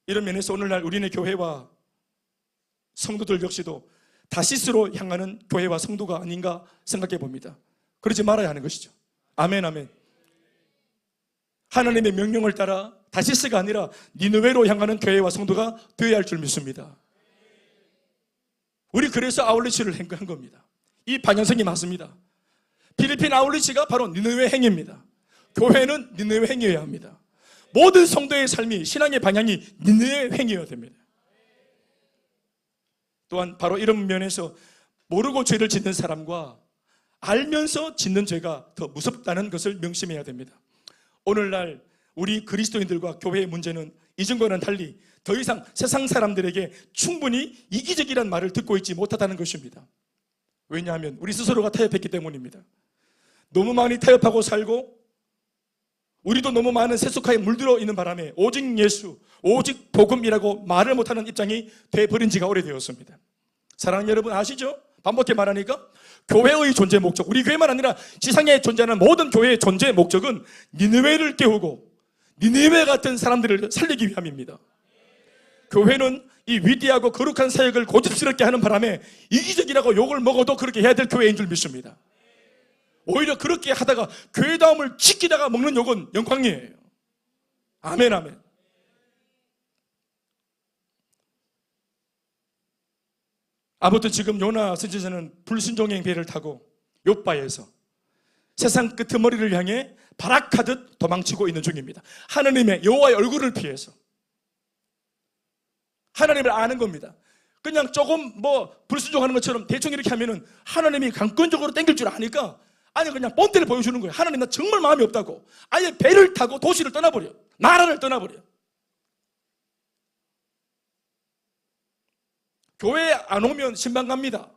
이런 면에서 오늘날 우리네 교회와 성도들 역시도 다시스로 향하는 교회와 성도가 아닌가 생각해 봅니다. 그러지 말아야 하는 것이죠. 아멘, 아멘. 하나님의 명령을 따라 다시스가 아니라 니느웨로 향하는 교회와 성도가 되어야 할 줄 믿습니다. 우리 그래서 아울리치를 한 겁니다. 이 방향성이 맞습니다. 필리핀 아울리치가 바로 니느웨 행입니다. 교회는 니느웨 행이어야 합니다. 모든 성도의 삶이, 신앙의 방향이 니느웨 행이어야 됩니다. 또한 바로 이런 면에서 모르고 죄를 짓는 사람과 알면서 짓는 죄가 더 무섭다는 것을 명심해야 됩니다. 오늘날 우리 그리스도인들과 교회의 문제는 이전과는 달리 더 이상 세상 사람들에게 충분히 이기적이란 말을 듣고 있지 못하다는 것입니다. 왜냐하면 우리 스스로가 타협했기 때문입니다. 너무 많이 타협하고 살고 우리도 너무 많은 세속화에 물들어 있는 바람에 오직 예수, 오직 복음이라고 말을 못하는 입장이 돼버린 지가 오래되었습니다. 사랑하는 여러분 아시죠? 반복해 말하니까 교회의 존재 목적, 우리 교회만 아니라 지상에 존재하는 모든 교회의 존재 목적은 니느웨를 깨우고 니느웨 같은 사람들을 살리기 위함입니다. 교회는 이 위대하고 거룩한 사역을 고집스럽게 하는 바람에 이기적이라고 욕을 먹어도 그렇게 해야 될 교회인 줄 믿습니다. 오히려 그렇게 하다가 교회다움을 지키다가 먹는 욕은 영광이에요. 아멘, 아멘. 아무튼 지금 요나 선지자는 불순종의 배를 타고 욥바에서 세상 끄트머리를 향해 발악하듯 도망치고 있는 중입니다. 하나님의 여호와의 얼굴을 피해서. 하나님을 아는 겁니다. 그냥 조금 불순종하는 것처럼 대충 이렇게 하면은 하나님이 강권적으로 땡길 줄 아니까 아니 그냥 본때를 보여주는 거예요. 하나님 나 정말 마음이 없다고. 아예 배를 타고 도시를 떠나버려. 나라를 떠나버려. 교회에 안 오면 신방 갑니다.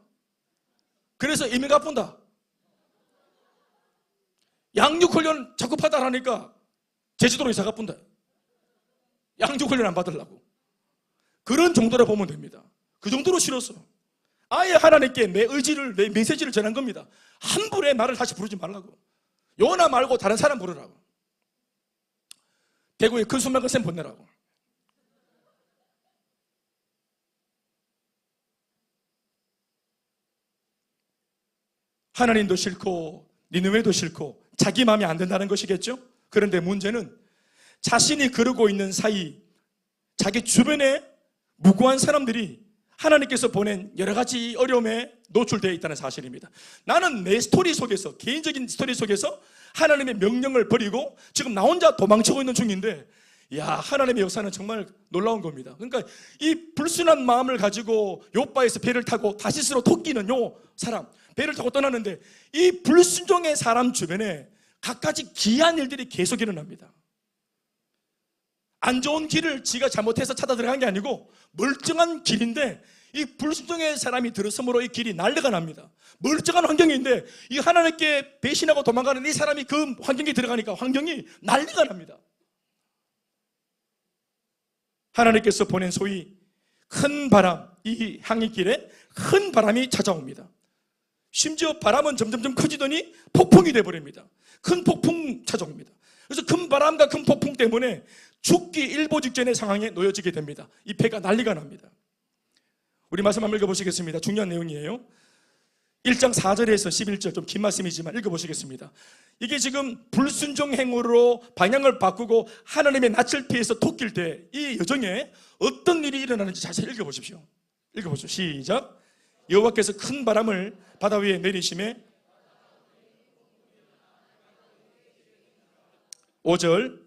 그래서 이민 갚은다. 양육훈련 자꾸 받아라니까 제주도로 이사 갚은다. 양육훈련 안 받으려고. 그런 정도로 보면 됩니다. 그 정도로 싫었어. 아예 하나님께 내 의지를, 내 메시지를 전한 겁니다. 함부로 말을 다시 부르지 말라고. 요나 말고 다른 사람 부르라고. 대구에 큰 수명과 쌤 보내라고. 하나님도 싫고 니느웨도 싫고 자기 마음에 안 든다는 것이겠죠? 그런데 문제는 자신이 그러고 있는 사이 자기 주변에 무고한 사람들이 하나님께서 보낸 여러 가지 어려움에 노출되어 있다는 사실입니다. 나는 내 스토리 속에서, 개인적인 스토리 속에서 하나님의 명령을 버리고 지금 나 혼자 도망치고 있는 중인데 하나님의 역사는 정말 놀라운 겁니다. 그러니까 이 불순한 마음을 가지고 욥바에서 배를 타고 다시스로 토끼는 요 사람 배를 타고 떠나는데 이 불순종의 사람 주변에 갖가지 기이한 일들이 계속 일어납니다. 안 좋은 길을 지가 잘못해서 찾아 들어간 게 아니고 멀쩡한 길인데 이 불순종의 사람이 들어섬으로 이 길이 난리가 납니다. 멀쩡한 환경인데 이 하나님께 배신하고 도망가는 이 사람이 그 환경에 들어가니까 환경이 난리가 납니다. 하나님께서 보낸 소위 큰 바람, 이 항해길에 큰 바람이 찾아옵니다. 심지어 바람은 점점점 커지더니 폭풍이 되어버립니다. 큰 폭풍 찾아옵니다. 그래서 큰 바람과 큰 폭풍 때문에 죽기 일보 직전의 상황에 놓여지게 됩니다. 이 배가 난리가 납니다. 우리 말씀 한번 읽어보시겠습니다. 중요한 내용이에요. 1장 4절에서 11절 좀 긴 말씀이지만 읽어보시겠습니다. 이게 지금 불순종 행위로 방향을 바꾸고 하나님의 낯을 피해서 토낄 때 이 여정에 어떤 일이 일어나는지 자세히 읽어보십시오. 읽어보십시오. 시작. 여호와께서 큰 바람을 바다 위에 내리심에 5절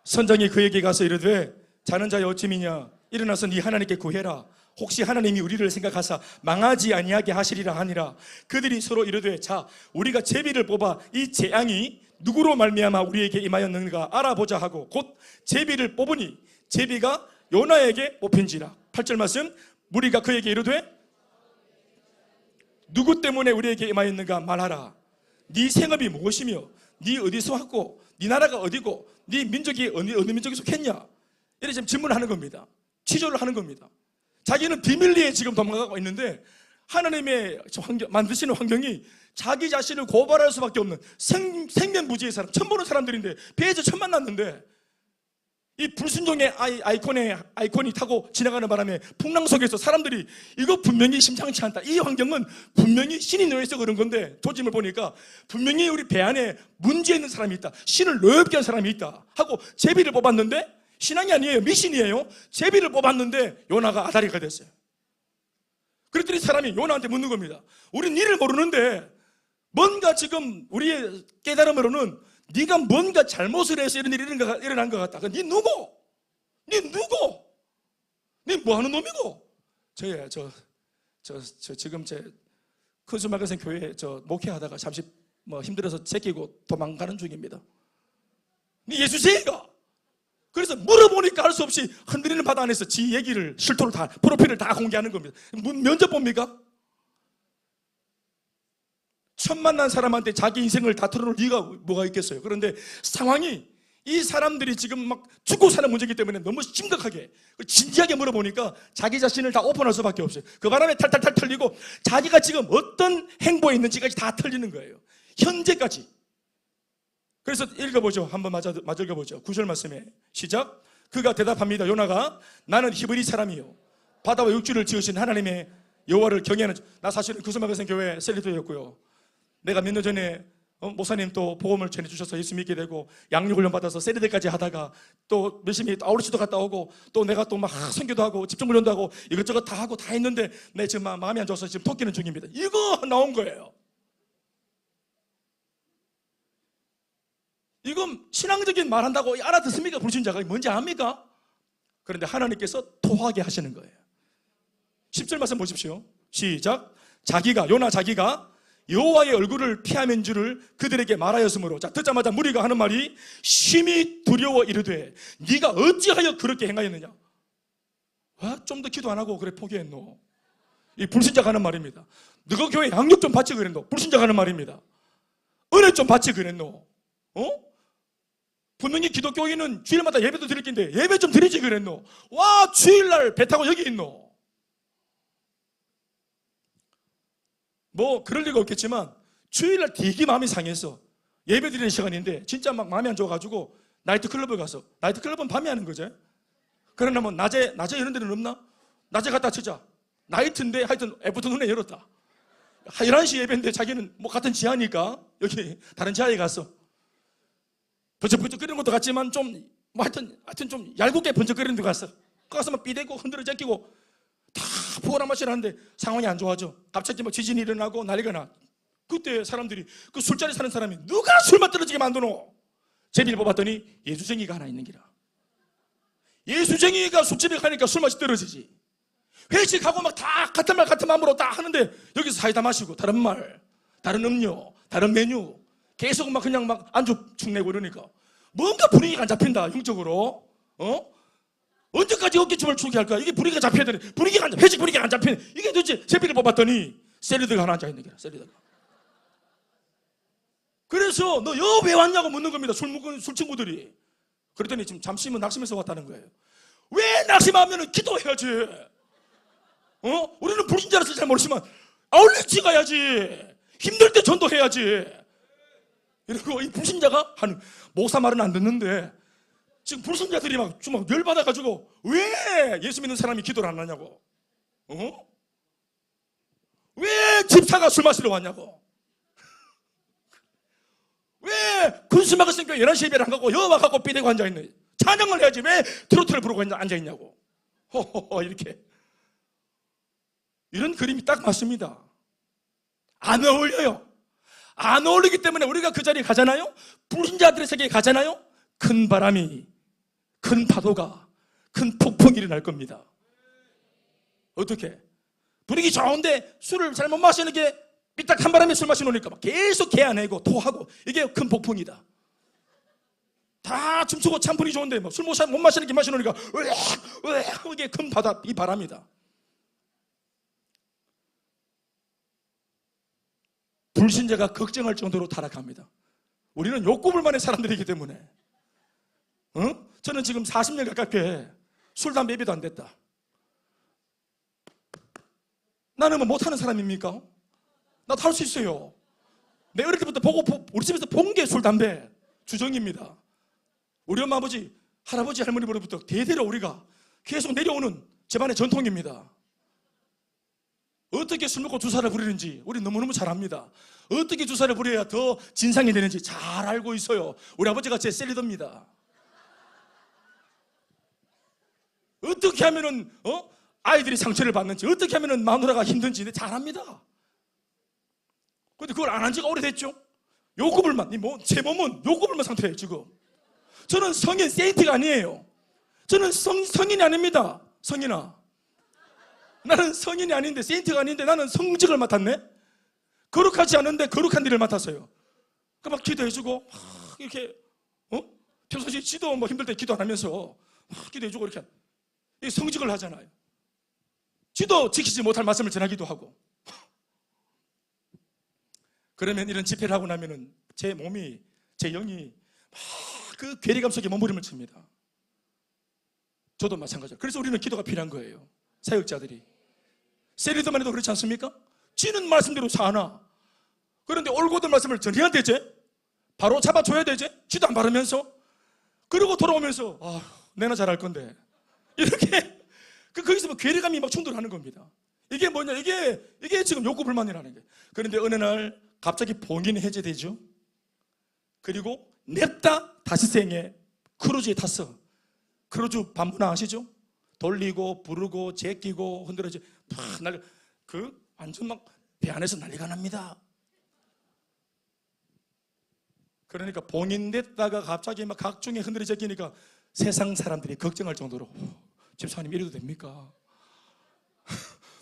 선장이 그에게 가서 이르되 자는 자여 어찌미냐 일어나서 네 하나님께 구해라 혹시 하나님이 우리를 생각하사 망하지 아니하게 하시리라 하니라. 그들이 서로 이르되 자 우리가 제비를 뽑아 이 재앙이 누구로 말미암아 우리에게 임하였는가 알아보자 하고 곧 제비를 뽑으니 제비가 요나에게 뽑힌지라. 8절 말씀 무리가 그에게 이르되 누구 때문에 우리에게 임하였는가 말하라. 네 생업이 무엇이며 네 어디서 왔고 네 나라가 어디고 네 민족이 어느 민족에 속했냐, 이렇게 지금 질문을 하는 겁니다. 취조를 하는 겁니다. 자기는 비밀리에 지금 도망가고 있는데 하나님의 만드시는 환경이 자기 자신을 고발할 수밖에 없는 생면부지의 사람, 처음 보는 사람들인데, 배에서 처음 만났는데 이 불순종의 아이콘이 타고 지나가는 바람에 풍랑 속에서 사람들이 이거 분명히 심상치 않다, 이 환경은 분명히 신이 놓여서 그런 건데, 조짐을 보니까 분명히 우리 배 안에 문제 있는 사람이 있다, 신을 노엽게 한 사람이 있다 하고 제비를 뽑았는데, 신앙이 아니에요, 미신이에요. 제비를 뽑았는데 요나가 아다리가 됐어요. 그랬더니 사람이 요나한테 묻는 겁니다. 우린 니를 모르는데 뭔가 지금 우리의 깨달음으로는 네가 뭔가 잘못을 해서 이런 일이 일어난 것 같다. 니 누구? 니 누구? 니 뭐하는 놈이고? 지금 제 큰수마가생 교회에 목회하다가 잠시 힘들어서 제끼고 도망가는 중입니다. 니 예수쟁이가? 그래서 물어보니까 할 수 없이 흔들리는 바다 안에서 지 얘기를, 실토를 다, 프로필을 다 공개하는 겁니다. 면접 봅니까? 처음 만난 사람한테 자기 인생을 다 털어놓을 이유가 뭐가 있겠어요? 그런데 상황이, 이 사람들이 지금 막 죽고 사는 문제이기 때문에 너무 심각하게 진지하게 물어보니까 자기 자신을 다 오픈할 수밖에 없어요. 그 바람에 탈탈탈 털리고 자기가 지금 어떤 행보에 있는지까지 다 털리는 거예요. 현재까지. 그래서 읽어보죠. 한번 마저 읽어보죠. 9절 말씀에 시작. 그가 대답합니다. 요나가 나는 히브리 사람이요 바다와 육지를 지으신 하나님의 여호와를 경외하는, 나 사실은 구스마가생 교회 셀리더였고요. 내가 몇 년 전에 목사님 또 복음을 전해주셔서 예수 믿게 되고 양육훈련 받아서 세리대까지 하다가 또 열심히 아우르치도 갔다 오고 또 내가 또 막 선교도 하고 집중훈련도 하고 이것저것 다 하고 다 했는데 내 지금 마음이 안 좋아서 지금 토끼는 중입니다. 이거 나온 거예요. 이건 신앙적인 말 한다고 알아듣습니까? 불신자가 뭔지 압니까? 그런데 하나님께서 토하게 하시는 거예요. 10절 말씀 보십시오. 시작. 요나 자기가 여호와의 얼굴을 피하면 줄을 그들에게 말하였으므로, 자, 듣자마자 무리가 하는 말이 심히 두려워 이르되 네가 어찌하여 그렇게 행하였느냐. 좀 더 기도 안 하고 그래 포기했노. 이 불신자가 하는 말입니다. 너가 교회 양육 좀 받지 그랬노. 불신자가 하는 말입니다. 은혜 좀 받지 그랬노. 분명히 기독교인은 주일마다 예배도 드릴 텐데 예배 좀 드리지 그랬노. 와, 주일날 배 타고 여기 있노. 뭐 그럴 리가 없겠지만 주일날 되게 마음이 상해서 예배 드리는 시간인데 진짜 막 마음이 안 좋아가지고 나이트클럽을 가서, 나이트클럽은 밤에 하는 거죠. 그러나 뭐 낮에 이런 데는 없나? 낮에 갔다 치자. 나이트인데 하여튼 애프터 눈에 열었다. 11시 예배인데 자기는 뭐 같은 지하니까 여기 다른 지하에 가서 번쩍번쩍거리는 것도 같지만 좀 뭐 하여튼 좀 얄궂게 번쩍거리는 데 갔어. 가서 막 삐대고 흔들어 제끼고 다 포괄한 맛이 나는데 상황이 안 좋아져. 갑자기 뭐 지진이 일어나고 난리가 나. 그때 사람들이, 그 술자리 사는 사람이 누가 술만 떨어지게 만드노? 제비를 뽑았더니 예수쟁이가 하나 있는 기라. 예수쟁이가 술집에 가니까 술맛이 떨어지지. 회식하고 막 다 같은 말 같은 마음으로 다 하는데 여기서 사이다 마시고 다른 말, 다른 음료, 다른 메뉴 계속 막 그냥 막 안주 축내고 이러니까 뭔가 분위기가 안 잡힌다. 영적으로. 언제까지 어깨춤을 추게 할까? 이게 분위기가 잡혀야 되네. 회식 분위기가 안 잡히네. 이게 도대체 제비를 뽑았더니 셀리드가 하나 앉아있는 거야. 셀리드가. 그래서 너 여기 왜 왔냐고 묻는 겁니다. 술 먹은 술 친구들이. 그랬더니 지금 잠시만 낙심해서 왔다는 거예요. 왜 낙심하면 기도해야지. 우리는 불신자라서 잘 모르지만 아울렛지 가야지. 힘들 때 전도해야지. 이러고 이 불신자가 하는, 목사 말은 안 듣는데 지금 불신자들이 막 열받아가지고 왜 예수 믿는 사람이 기도를 안 하냐고. 왜 집사가 술 마시러 왔냐고. 왜 군수마가생 교회 11시 예배를 안 가고 여와 갖고 삐대고 앉아있네. 찬양을 해야지 왜 트로트를 부르고 앉아있냐고. 호호호 이렇게. 이런 그림이 딱 맞습니다. 안 어울려요. 안 어울리기 때문에 우리가 그 자리에 가잖아요. 불신자들의 세계에 가잖아요. 큰 바람이, 큰 파도가, 큰 폭풍이 일어날 겁니다. 어떻게? 분위기 좋은데 술을 잘 못 마시는 게 삐딱한 바람에 술 마시노니까 막 계속 개안내고 토하고, 이게 큰 폭풍이다. 다 춤추고 참 분위기 좋은데 술 못 마시는 게 마시노니까 이게 큰 바다, 이 바람이다. 불신자가 걱정할 정도로 타락합니다. 우리는 욕구불만의 사람들이기 때문에 저는 지금 40년 가깝게 술, 담배 예비도 안 됐다. 나는 뭐 못하는 사람입니까? 나도 할 수 있어요. 내 어릴 때부터 보고 우리 집에서 본 게 술, 담배 주정입니다. 우리 엄마, 아버지, 할아버지, 할머니부터 대대로 우리가 계속 내려오는 집안의 전통입니다. 어떻게 술 먹고 주사를 부리는지 우리 너무너무 잘 압니다. 어떻게 주사를 부려야 더 진상이 되는지 잘 알고 있어요. 우리 아버지가 제 셀리더입니다. 어떻게 하면은 아이들이 상처를 받는지, 어떻게 하면은 마누라가 힘든지 잘 압니다. 그런데 그걸 안 한 지가 오래됐죠. 욕구불만, 제 몸은 욕구불만 상태예요 지금. 저는 성인 세인트가 아니에요. 저는 성인이 아닙니다. 성인아, 나는 성인이 아닌데, 세인트가 아닌데 나는 성직을 맡았네. 거룩하지 않은데 거룩한 일을 맡았어요. 막 기도해주고 막 이렇게 평소에 지도 뭐 힘들 때 기도 안 하면서 막 기도해주고 이렇게 성직을 하잖아요. 지도 지키지 못할 말씀을 전하기도 하고. 그러면 이런 집회를 하고 나면은 제 몸이, 제 영이 막 그 괴리감 속에 몸부림을 칩니다. 저도 마찬가지예요. 그래서 우리는 기도가 필요한 거예요. 사역자들이. 세리더만 해도 그렇지 않습니까? 지는 말씀대로 사나. 그런데 올곧은 말씀을 전해야 되지? 바로 잡아줘야 되지? 지도 안 바르면서. 그러고 돌아오면서 내나 잘할 건데 이렇게 거기서 뭐 괴리감이 막 충돌하는 겁니다. 이게 뭐냐, 이게 지금 욕구불만이라는 거예요. 그런데 어느 날 갑자기 봉인이 해제되죠. 그리고 냅다 다시 생에 크루즈에 탔어. 크루즈 반문화 아시죠? 돌리고 부르고 제끼고 흔들어지 완전 막 배 안에서 난리가 납니다. 그러니까 봉인됐다가 갑자기 막 각종의 흔들어 제끼니까 세상 사람들이 걱정할 정도로 집사님 이래도 됩니까?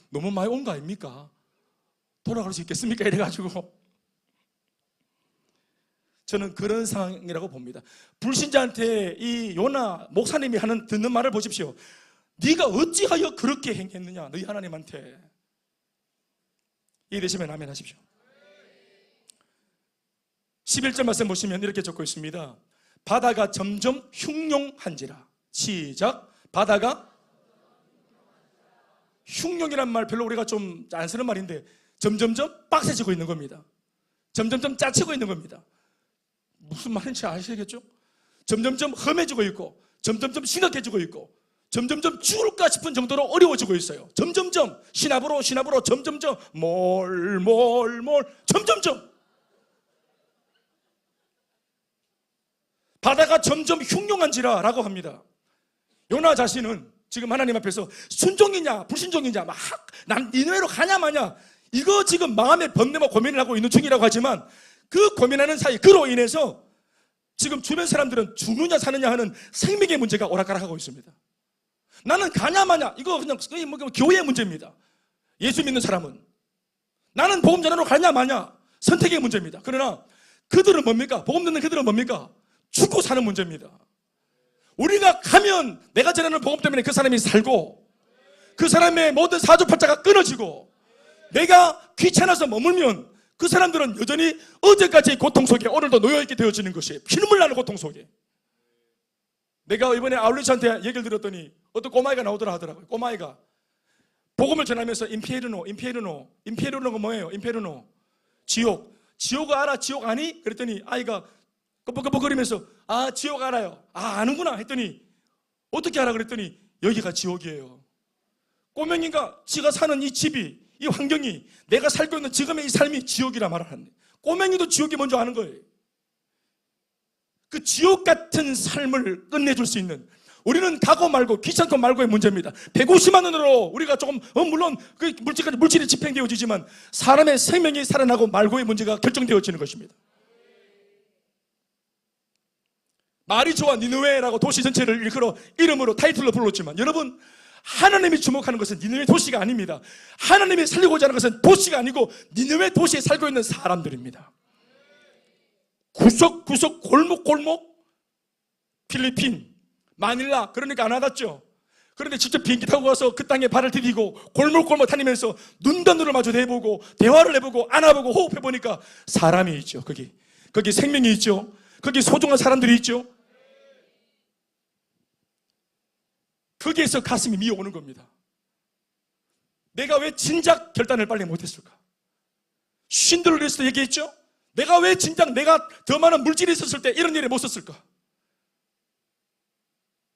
너무 많이 온 거 아닙니까? 돌아갈 수 있겠습니까? 이래가지고 저는 그런 상황이라고 봅니다. 불신자한테 이 요나 목사님이 듣는 말을 보십시오. 네가 어찌하여 그렇게 행했느냐, 너희 하나님한테. 이해되시면 아멘 하십시오. 11절 말씀 보시면 이렇게 적고 있습니다. 바다가 점점 흉용한지라. 시작. 바다가, 흉용이란 말 별로 우리가 좀 안 쓰는 말인데 점점점 빡세지고 있는 겁니다. 점점점 짜치고 있는 겁니다. 무슨 말인지 아시겠죠? 점점점 험해지고 있고, 점점점 심각해지고 있고, 점점점 죽을까 싶은 정도로 어려워지고 있어요. 점점점 신압으로 점점점 점점점 바다가 점점 흉용한지라 라고 합니다. 요나 자신은 지금 하나님 앞에서 순종이냐 불순종이냐 막 니느웨로 가냐 마냐 이거 지금 마음에 번뇌와 고민을 하고 있는 중이라고 하지만 그 고민하는 사이 그로 인해서 지금 주변 사람들은 죽느냐 사느냐 하는 생명의 문제가 오락가락하고 있습니다. 나는 가냐 마냐 이거 그냥 교회의 문제입니다. 예수 믿는 사람은 나는 복음 전하러 가냐 마냐 선택의 문제입니다. 그러나 그들은 뭡니까? 복음 듣는 그들은 뭡니까? 죽고 사는 문제입니다. 우리가 가면 내가 전하는 복음 때문에 그 사람이 살고 그 사람의 모든 사주팔자가 끊어지고 내가 귀찮아서 머물면 그 사람들은 여전히 어제까지의 고통 속에 오늘도 놓여있게 되어지는 것이에요. 피눈물 나는 고통 속에. 내가 이번에 아울리치한테 얘기를 들었더니 어떤 꼬마이가 나오더라 하더라고요. 꼬마이가 복음을 전하면서 임페르노가 뭐예요? 임페르노 지옥을 알아? 지옥 아니? 그랬더니 아이가 끄벅끄벅거리면서 지옥 알아요. 아는구나 했더니 어떻게 알아? 그랬더니 여기가 지옥이에요. 꼬맹이가 지가 사는 이 집이 이 환경이 내가 살고 있는 지금의 이 삶이 지옥이라 말을 하는데 꼬맹이도 지옥이 뭔지 아는 거예요. 그 지옥 같은 삶을 끝내줄 수 있는 우리는 가고 말고 귀찮고 말고의 문제입니다. 150만 원으로 우리가 조금 물론 그 물질이 집행되어지지만 사람의 생명이 살아나고 말고의 문제가 결정되어지는 것입니다. 말이 좋아 니느웨라고 도시 전체를 일컬어 이름으로 타이틀로 불렀지만 여러분 하나님이 주목하는 것은 니느웨 도시가 아닙니다. 하나님이 살리고자 하는 것은 도시가 아니고 니느웨 도시에 살고 있는 사람들입니다. 구석구석 골목골목 필리핀 마닐라 그러니까 안 와닿죠. 그런데 직접 비행기 타고 가서 그 땅에 발을 디디고 골목골목 다니면서 눈단눈을 마주 대보고 대화를 해보고 안아보고 호흡해보니까 사람이 있죠. 거기 생명이 있죠. 거기 소중한 사람들이 있죠. 거기에서 가슴이 미어오는 겁니다. 내가 왜 진작 결단을 빨리 못했을까? 쉰들레스도 얘기했죠. 내가 왜 진작 내가 더 많은 물질이 있었을 때 이런 일에 못 썼을까?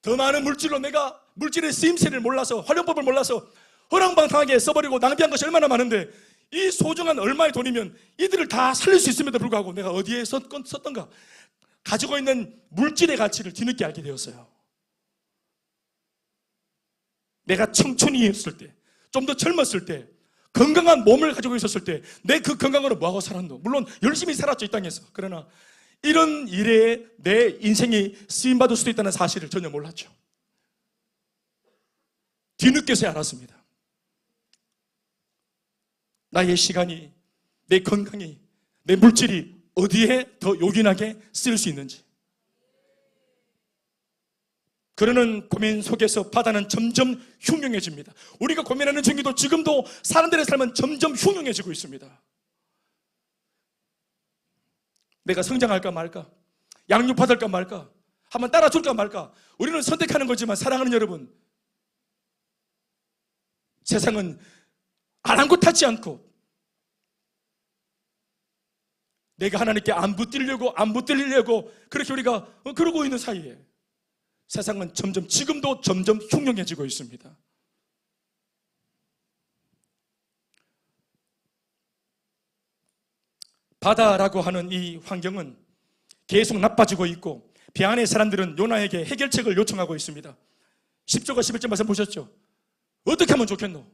더 많은 물질로 내가 물질의 쓰임새를 몰라서 활용법을 몰라서 허랑방탕하게 써버리고 낭비한 것이 얼마나 많은데 이 소중한 얼마의 돈이면 이들을 다 살릴 수 있음에도 불구하고 내가 어디에 썼던가? 가지고 있는 물질의 가치를 뒤늦게 알게 되었어요. 내가 청춘이었을 때, 좀 더 젊었을 때, 건강한 몸을 가지고 있었을 때 내 그 건강으로 뭐하고 살았노? 물론 열심히 살았죠, 이 땅에서. 그러나 이런 일에 내 인생이 쓰임받을 수도 있다는 사실을 전혀 몰랐죠. 뒤늦게서야 알았습니다. 나의 시간이, 내 건강이, 내 물질이 어디에 더 요긴하게 쓰일 수 있는지. 그러는 고민 속에서 바다는 점점 흉흉해집니다. 우리가 고민하는 중에도 지금도 사람들의 삶은 점점 흉흉해지고 있습니다. 내가 성장할까 말까? 양육받을까 말까? 한번 따라줄까 말까? 우리는 선택하는 거지만 사랑하는 여러분, 세상은 아랑곳하지 않고 내가 하나님께 안 붙들리려고 그렇게 우리가 그러고 있는 사이에 세상은 지금도 점점 흉흉해지고 있습니다. 바다라고 하는 이 환경은 계속 나빠지고 있고 배 안의 사람들은 요나에게 해결책을 요청하고 있습니다. 10절과 11절 말씀 보셨죠? 어떻게 하면 좋겠노?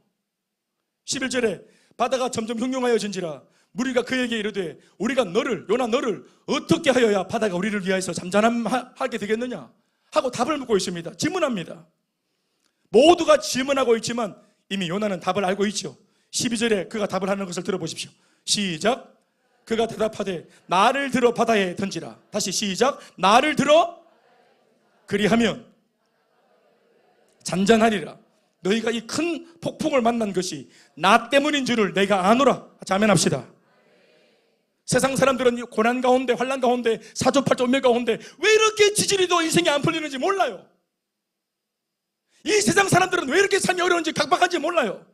11절에 바다가 점점 흉흉하여진지라 무리가 그에게 이르되 우리가 요나 너를 어떻게 하여야 바다가 우리를 위하여서 잠잠하게 되겠느냐 하고 답을 묻고 있습니다. 질문합니다. 모두가 질문하고 있지만 이미 요나는 답을 알고 있죠. 12절에 그가 답을 하는 것을 들어보십시오. 시작. 그가 대답하되 나를 들어 바다에 던지라. 다시 시작. 나를 들어 그리하면 잔잔하리라. 너희가 이 큰 폭풍을 만난 것이 나 때문인 줄을 내가 아노라. 자면합시다. 세상 사람들은 이 고난 가운데 환난 가운데 사조팔조 운명 가운데 왜 이렇게 지지리도 인생이 안 풀리는지 몰라요. 이 세상 사람들은 왜 이렇게 삶이 어려운지 각박한지 몰라요.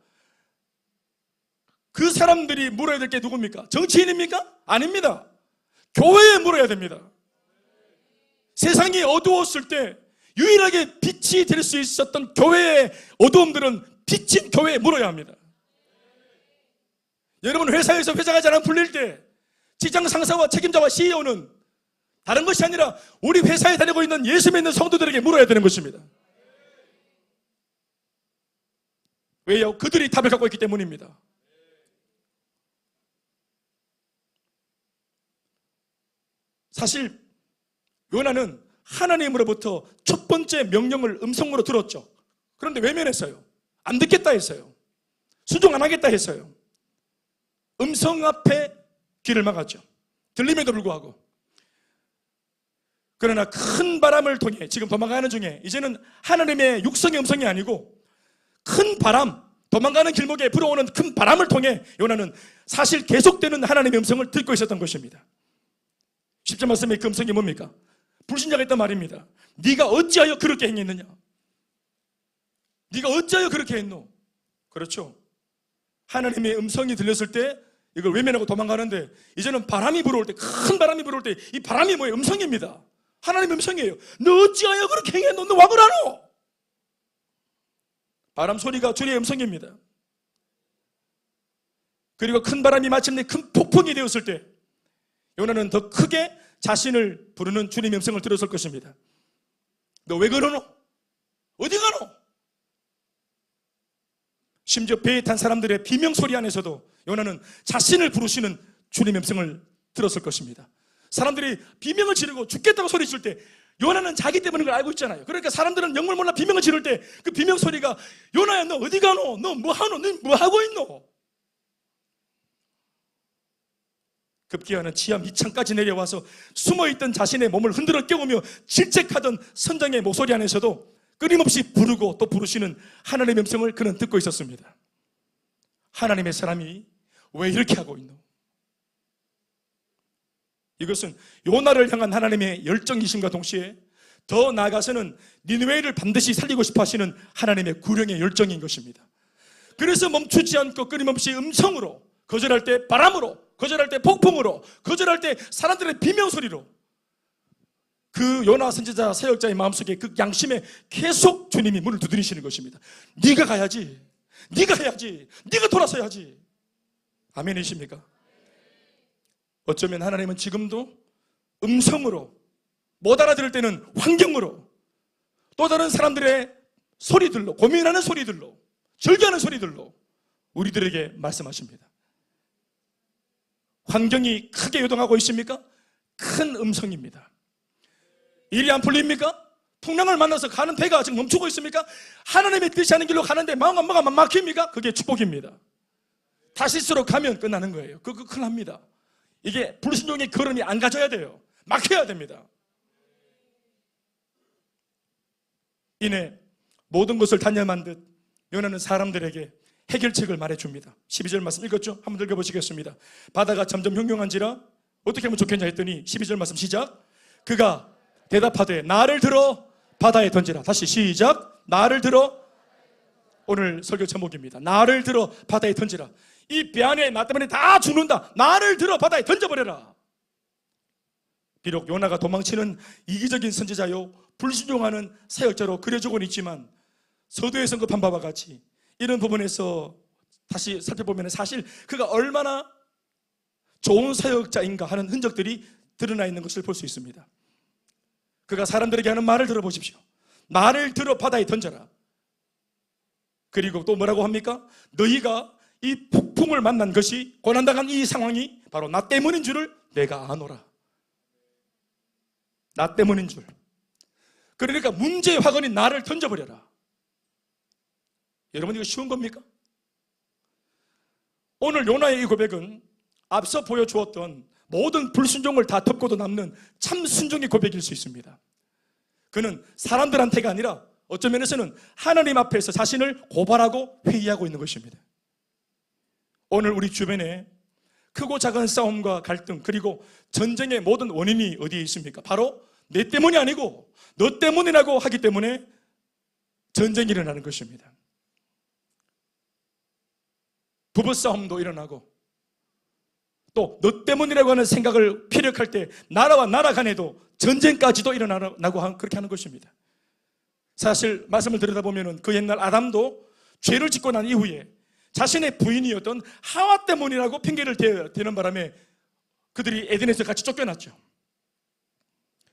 그 사람들이 물어야 될 게 누굽니까? 정치인입니까? 아닙니다. 교회에 물어야 됩니다. 세상이 어두웠을 때 유일하게 빛이 될 수 있었던 교회의 어두움들은 빛인 교회에 물어야 합니다. 여러분, 회사에서 회사가 잘 안 풀릴 때 직장 상사와 책임자와 CEO는 다른 것이 아니라 우리 회사에 다니고 있는 예수 믿는 성도들에게 물어야 되는 것입니다. 왜요? 그들이 답을 갖고 있기 때문입니다. 사실 요나는 하나님으로부터 첫 번째 명령을 음성으로 들었죠. 그런데 외면했어요. 안 듣겠다 했어요. 순종 안 하겠다 했어요. 음성 앞에 귀를 막았죠. 들림에도 불구하고. 그러나 큰 바람을 통해 지금 도망가는 중에 이제는 하나님의 육성의 음성이 아니고 큰 바람, 도망가는 길목에 불어오는 큰 바람을 통해 요나는 사실 계속되는 하나님의 음성을 듣고 있었던 것입니다. 10절 말씀에 그 음성이 뭡니까? 불신자가 있단 말입니다. 네가 어찌하여 그렇게 행했느냐? 네가 어찌하여 그렇게 했노? 그렇죠. 하나님의 음성이 들렸을 때 이걸 외면하고 도망가는데 이제는 바람이 불어올 때, 큰 바람이 불어올 때 이 바람이 뭐예요? 음성입니다. 하나님의 음성이에요. 너 어찌하여 그렇게 행했노? 너 와그라노? 바람 소리가 주님의 음성입니다. 그리고 큰 바람이 마침내 큰 폭풍이 되었을 때 요나는 더 크게 자신을 부르는 주님의 음성을 들었을 것입니다. 너 왜 그러노? 어디 가노? 심지어 배에 탄 사람들의 비명소리 안에서도 요나는 자신을 부르시는 주님의 음성을 들었을 것입니다. 사람들이 비명을 지르고 죽겠다고 소리칠 때 요나는 자기 때문에 그걸 알고 있잖아요. 그러니까 사람들은 영물 몰라 비명을 지를 때 그 비명소리가 요나야 너 어디 가노? 너 뭐 하노? 너 뭐 하고 있노? 급기야는 지하 밑창까지 내려와서 숨어있던 자신의 몸을 흔들어 깨우며 질책하던 선장의 목소리 안에서도 끊임없이 부르고 또 부르시는 하나님의 음성을 그는 듣고 있었습니다. 하나님의 사람이 왜 이렇게 하고 있노? 이것은 요나를 향한 하나님의 열정이심과 동시에 더 나아가서는 니느웨를 반드시 살리고 싶어 하시는 하나님의 구령의 열정인 것입니다. 그래서 멈추지 않고 끊임없이 음성으로, 거절할 때 바람으로, 거절할 때 폭풍으로, 거절할 때 사람들의 비명소리로 그 요나 선지자 사역자의 마음속에 그 양심에 계속 주님이 문을 두드리시는 것입니다. 네가 가야지, 네가 해야지, 네가 돌아서야지. 아멘이십니까? 어쩌면 하나님은 지금도 음성으로, 못 알아들을 때는 환경으로, 또 다른 사람들의 소리들로, 고민하는 소리들로, 절규하는 소리들로 우리들에게 말씀하십니다. 환경이 크게 요동하고 있습니까? 큰 음성입니다. 일이 안 풀립니까? 풍랑을 만나서 가는 배가 지금 멈추고 있습니까? 하나님의 뜻이 아닌 길로 가는데 뭐가 막힙니까? 그게 축복입니다. 다시스로 가면 끝나는 거예요. 그거 큰일 납니다. 이게 불순종의 걸음이 안 가져야 돼요. 막혀야 됩니다. 이내 모든 것을 단념한 듯 요나는 사람들에게 해결책을 말해줍니다. 12절 말씀 읽었죠? 한번 읽어보시겠습니다. 바다가 점점 흉흉한지라 어떻게 하면 좋겠냐 했더니 12절 말씀 시작. 그가 대답하되 나를 들어 바다에 던지라. 다시 시작. 나를 들어, 오늘 설교 제목입니다. 나를 들어 바다에 던지라. 이 배 안에 나 때문에 다 죽는다. 나를 들어 바다에 던져버려라. 비록 요나가 도망치는 이기적인 선지자요, 불순종하는 사역자로 그려주고는 있지만 서두에 언급한 바와 같이 이런 부분에서 다시 살펴보면 사실 그가 얼마나 좋은 사역자인가 하는 흔적들이 드러나 있는 것을 볼 수 있습니다. 그가 사람들에게 하는 말을 들어보십시오. 나를 들어 바다에 던져라. 그리고 또 뭐라고 합니까? 너희가 이 폭풍을 만난 것이, 고난당한 이 상황이 바로 나 때문인 줄을 내가 아노라. 나 때문인 줄. 그러니까 문제의 화근인 나를 던져버려라. 여러분, 이거 쉬운 겁니까? 오늘 요나의 이 고백은 앞서 보여주었던 모든 불순종을 다 덮고도 남는 참 순종의 고백일 수 있습니다. 그는 사람들한테가 아니라 어떤 면에서는 하나님 앞에서 자신을 고발하고 회의하고 있는 것입니다. 오늘 우리 주변에 크고 작은 싸움과 갈등, 그리고 전쟁의 모든 원인이 어디에 있습니까? 바로 내 때문이 아니고 너 때문이라고 하기 때문에 전쟁이 일어나는 것입니다. 부부싸움도 일어나고 또 너 때문이라고 하는 생각을 피력할 때 나라와 나라 간에도 전쟁까지도 일어나고 그렇게 하는 것입니다. 사실 말씀을 들여다보면 그 옛날 아담도 죄를 짓고 난 이후에 자신의 부인이었던 하와 때문이라고 핑계를 대는 바람에 그들이 에덴에서 같이 쫓겨났죠.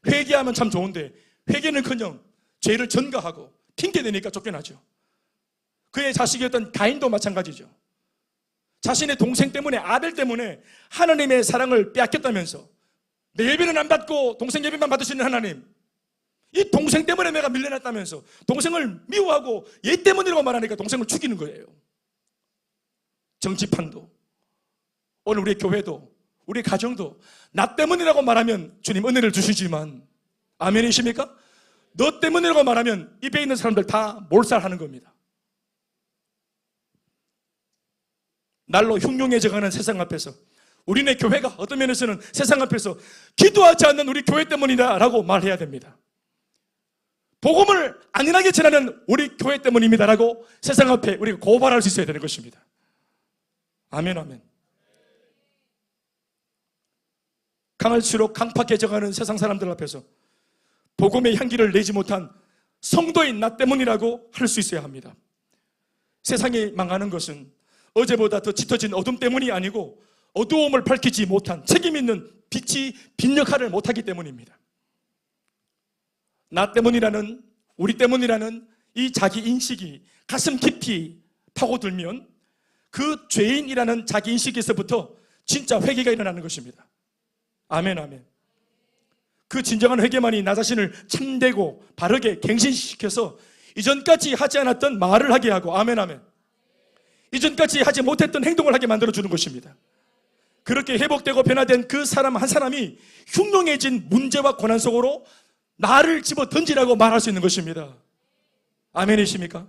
회개하면 참 좋은데 회개는커녕 죄를 전가하고 핑계대니까 쫓겨나죠. 그의 자식이었던 가인도 마찬가지죠. 자신의 동생 때문에, 아벨 때문에 하나님의 사랑을 빼앗겼다면서 내 예배는 안 받고 동생 예배만 받으시는 하나님, 이 동생 때문에 내가 밀려났다면서 동생을 미워하고 얘 때문이라고 말하니까 동생을 죽이는 거예요. 정치판도, 오늘 우리 교회도, 우리 가정도 나 때문이라고 말하면 주님 은혜를 주시지만, 아멘이십니까? 너 때문이라고 말하면 입에 있는 사람들 다 몰살하는 겁니다. 날로 흉흉해져가는 세상 앞에서 우리네 교회가 어떤 면에서는 세상 앞에서 기도하지 않는 우리 교회 때문이다 라고 말해야 됩니다. 복음을 안일하게 전하는 우리 교회 때문입니다 라고 세상 앞에 우리가 고발할 수 있어야 되는 것입니다. 아멘, 아멘. 강할수록 강팍해져가는 세상 사람들 앞에서 복음의 향기를 내지 못한 성도인 나 때문이라고 할 수 있어야 합니다. 세상이 망하는 것은 어제보다 더 짙어진 어둠 때문이 아니고 어두움을 밝히지 못한 책임 있는 빛이 빛 역할을 못하기 때문입니다. 나 때문이라는, 우리 때문이라는 이 자기 인식이 가슴 깊이 파고들면 그 죄인이라는 자기 인식에서부터 진짜 회개가 일어나는 것입니다. 아멘, 아멘. 그 진정한 회개만이 나 자신을 참되고 바르게 갱신시켜서 이전까지 하지 않았던 말을 하게 하고, 아멘, 아멘, 이전까지 하지 못했던 행동을 하게 만들어주는 것입니다. 그렇게 회복되고 변화된 그 사람 한 사람이 흉흉해진 문제와 고난 속으로 나를 집어 던지라고 말할 수 있는 것입니다. 아멘이십니까?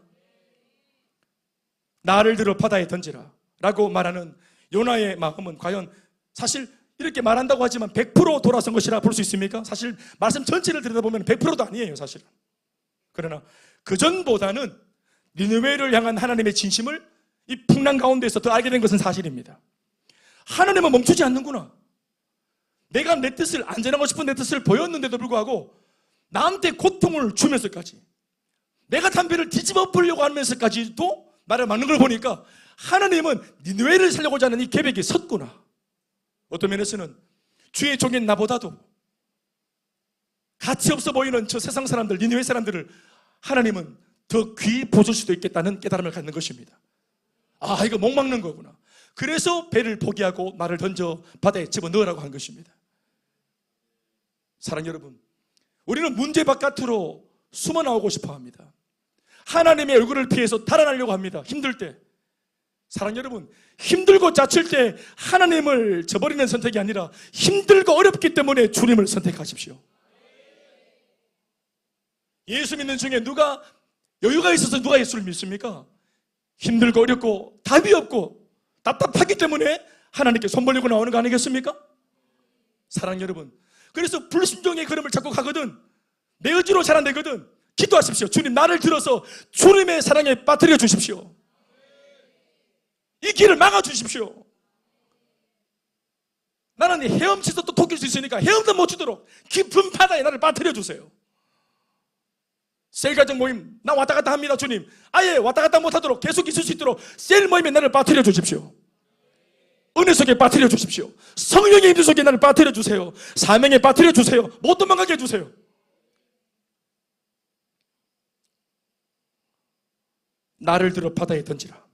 나를 들어 바다에 던지라 라고 말하는 요나의 마음은 과연 사실 이렇게 말한다고 하지만 100% 돌아선 것이라 볼 수 있습니까? 사실 말씀 전체를 들여다보면 100%도 아니에요, 사실은. 그러나 그전보다는 니느웨를 향한 하나님의 진심을 이 풍랑 가운데서 더 알게 된 것은 사실입니다. 하나님은 멈추지 않는구나. 내가 내 뜻을, 안전하고 싶은 내 뜻을 보였는데도 불구하고 나한테 고통을 주면서까지, 내가 담배를 뒤집어 엎으려고 하면서까지도 나를 막는 걸 보니까 하나님은 니느웨를 살려고자 하는 이 계획이 섰구나. 어떤 면에서는 주의 종인 나보다도 가치 없어 보이는 저 세상 사람들, 니느웨 사람들을 하나님은 더 귀히 보실 수도 있겠다는 깨달음을 갖는 것입니다. 아, 이거 목 막는 거구나. 그래서 배를 포기하고 나를 던져 바다에 집어넣으라고 한 것입니다. 사랑 여러분, 우리는 문제 바깥으로 숨어 나오고 싶어 합니다. 하나님의 얼굴을 피해서 달아나려고 합니다. 힘들 때. 사랑 여러분, 힘들고 지칠 때 하나님을 저버리는 선택이 아니라 힘들고 어렵기 때문에 주님을 선택하십시오. 예수 믿는 중에 누가 여유가 있어서 누가 예수를 믿습니까? 힘들고 어렵고 답이 없고 답답하기 때문에 하나님께 손 벌리고 나오는 거 아니겠습니까? 사랑 여러분, 그래서 불순종의 걸음을 잡고 가거든, 내 의지로 잘 안 되거든, 기도하십시오. 주님, 나를 들어서 주님의 사랑에 빠뜨려 주십시오. 이 길을 막아주십시오. 나는 헤엄쳐서 또 토낄 수 있으니까 헤엄도 못 주도록 깊은 바다에 나를 빠뜨려 주세요. 셀가정 모임 나 왔다 갔다 합니다. 주님, 아예 왔다 갔다 못하도록 계속 있을 수 있도록 셀 모임에 나를 빠뜨려 주십시오. 은혜 속에 빠뜨려 주십시오. 성령의 임재 속에 나를 빠뜨려 주세요. 사명에 빠뜨려 주세요. 못 도망가게 해주세요. 나를 들어 바다에 던지라.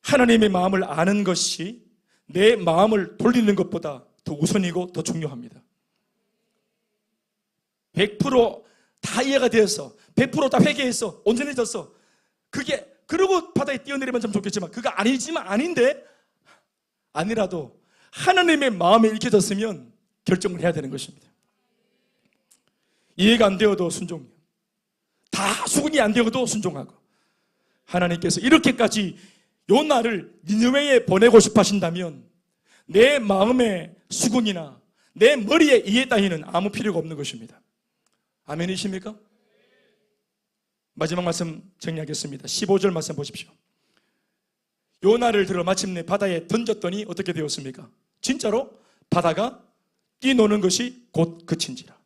하나님의 마음을 아는 것이 내 마음을 돌리는 것보다 더 우선이고 더 중요합니다. 100% 이해가 되어서 100%다 회개해서 온전해졌어. 그러고 바다에 뛰어내리면 좀 좋겠지만 그거 아닌데 아니라도 하나님의 마음에 익혀졌으면 결정을 해야 되는 것입니다. 이해가 안 되어도 순종이요. 다 수긍이 안 되어도 순종하고, 하나님께서 이렇게까지 요나를 니느웨에 보내고 싶어 하신다면 내 마음의 수긍이나 내 머리의 이해 따위는 아무 필요가 없는 것입니다. 아멘이십니까? 마지막 말씀 정리하겠습니다. 15절 말씀 보십시오. 요나를 들어 마침내 바다에 던졌더니 어떻게 되었습니까? 진짜로 바다가 뛰노는 것이 곧 그친지라.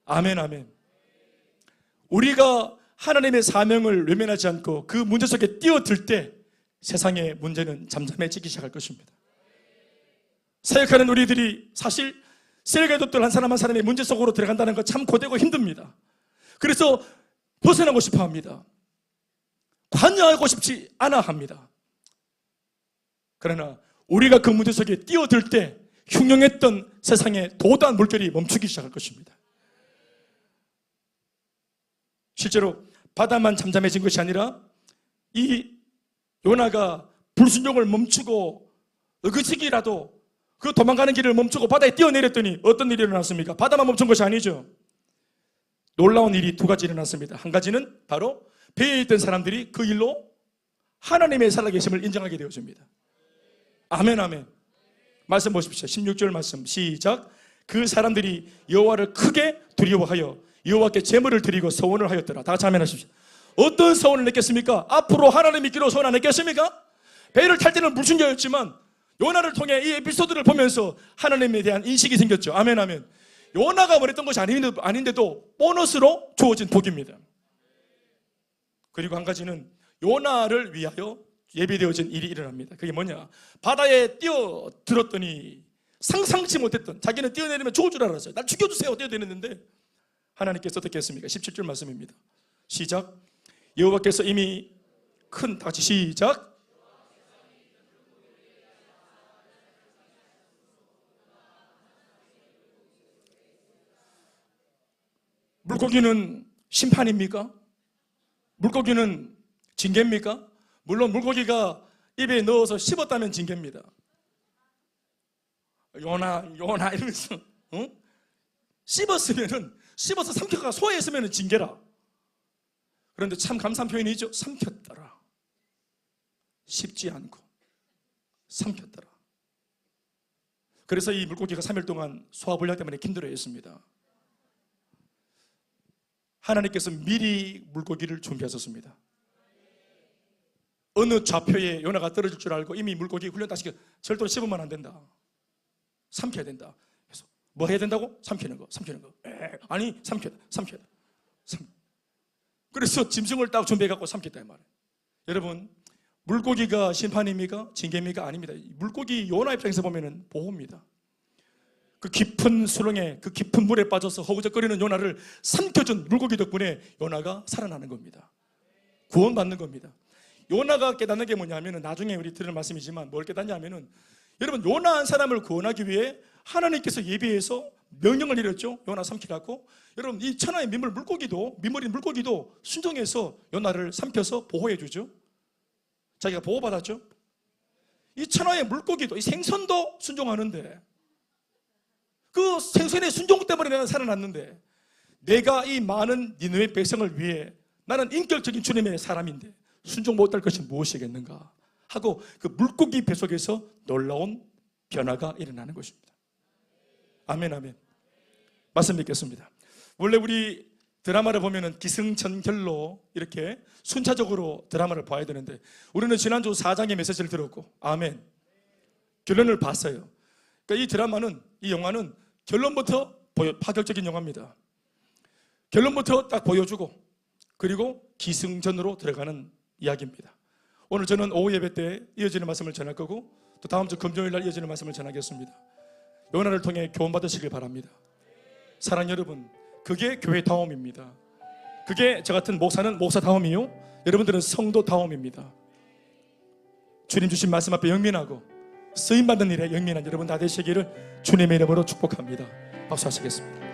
아멘, 아멘. 우리가 하나님의 사명을 외면하지 않고 그 문제 속에 뛰어들 때 세상의 문제는 잠잠해지기 시작할 것입니다. 사역하는 우리들이 사실 셀가족들 한 사람 한 사람의 문제 속으로 들어간다는 거 참 고되고 힘듭니다. 그래서 벗어나고 싶어 합니다. 관여하고 싶지 않아 합니다. 그러나 우리가 그 문제 속에 뛰어들 때 흉흉했던 세상의 도도한 물결이 멈추기 시작할 것입니다. 실제로 바다만 잠잠해진 것이 아니라 이 요나가 불순종을 멈추고 의그치기라도 그 도망가는 길을 멈추고 바다에 뛰어내렸더니 어떤 일이 일어났습니까? 바다만 멈춘 것이 아니죠. 놀라운 일이 두 가지 일어났습니다. 한 가지는 바로 배에 있던 사람들이 그 일로 하나님의 살아계심을 인정하게 되어집니다. 아멘, 아멘. 말씀 보십시오. 16절 말씀 시작. 그 사람들이 여호와를 크게 두려워하여 여호와께 제물을 드리고 서원을 하였더라. 다 같이 아멘 하십시오. 어떤 서원을 냈겠습니까? 앞으로 하나님 믿기로 서원 안 했겠습니까? 배를 탈 때는 불순종이었지만 요나를 통해 이 에피소드를 보면서 하나님에 대한 인식이 생겼죠. 아멘, 아멘. 요나가 원했던 것이 아닌데도 보너스로 주어진 복입니다. 그리고 한 가지는 요나를 위하여 예비되어진 일이 일어납니다. 그게 뭐냐? 바다에 뛰어들었더니 상상치 못했던, 자기는 뛰어내리면 죽을 줄 알았어요. 날 죽여주세요. 뛰어내렸는데 하나님께서 어떻게 했습니까? 17절 말씀입니다. 시작. 여호와께서 이미 큰, 다 같이 시작. 물고기는 심판입니까? 물고기는 징계입니까? 물론 물고기가 입에 넣어서 씹었다면 징계입니다. 요나 이러면서 씹어서 삼켜가 소화했으면 징계라. 그런데 참 감사한 표현이죠. 삼켰더라. 씹지 않고 삼켰더라. 그래서 이 물고기가 3일 동안 소화불량 때문에 힘들어했습니다. 하나님께서 미리 물고기를 준비하셨습니다. 어느 좌표에 요나가 떨어질 줄 알고 이미 물고기 훈련 다 시켜. 절대로 씹으면 안 된다. 삼켜야 된다. 그래서 뭐 해야 된다고? 삼키는 거. 아니 삼켜야 돼. 그래서 짐승을 딱 준비해갖고 삼켰다 이 말이에요. 여러분, 물고기가 심판입니까? 징계입니까? 아닙니다. 물고기 요나 입장에서 보면 보호입니다. 그 깊은 수렁에, 그 깊은 물에 빠져서 허우적거리는 요나를 삼켜준 물고기 덕분에 요나가 살아나는 겁니다. 구원받는 겁니다. 요나가 깨닫는 게 뭐냐면, 나중에 우리 들을 말씀이지만 뭘 깨닫냐면은, 여러분, 요나 한 사람을 구원하기 위해 하나님께서 예비해서 명령을 내렸죠. 요나 삼키라고. 여러분, 이 천하의 민물인 물고기도 순종해서 요나를 삼켜서 보호해 주죠. 자기가 보호받았죠. 이 천하의 물고기도, 이 생선도 순종하는데, 그 생선의 순종 때문에 나는 살아났는데, 내가 이 많은 니느웨 백성을 위해 나는 인격적인 주님의 사람인데 순종 못할 것이 무엇이겠는가 하고, 그 물고기 뱃속에서 놀라운 변화가 일어나는 것입니다. 아멘, 아멘. 말씀 믿겠습니다. 원래 우리 드라마를 보면은 기승전결로 이렇게 순차적으로 드라마를 봐야 되는데, 우리는 지난주 4장의 메시지를 들었고, 아멘, 결론을 봤어요. 그러니까 이 드라마는, 이 영화는 결론부터 파격적인 영화입니다. 결론부터 딱 보여주고, 그리고 기승전으로 들어가는 이야기입니다. 오늘 저는 오후 예배 때 이어지는 말씀을 전할 거고, 또 다음 주 금요일 날 이어지는 말씀을 전하겠습니다. 요나를 통해 교훈 받으시길 바랍니다. 사랑 여러분, 그게 교회다움입니다. 그게 저 같은 목사는 목사다움이요, 여러분들은 성도다움입니다. 주님 주신 말씀 앞에 영민하고 쓰임받는 일에 영민한 여러분 다 되시기를 주님의 이름으로 축복합니다. 박수하시겠습니다.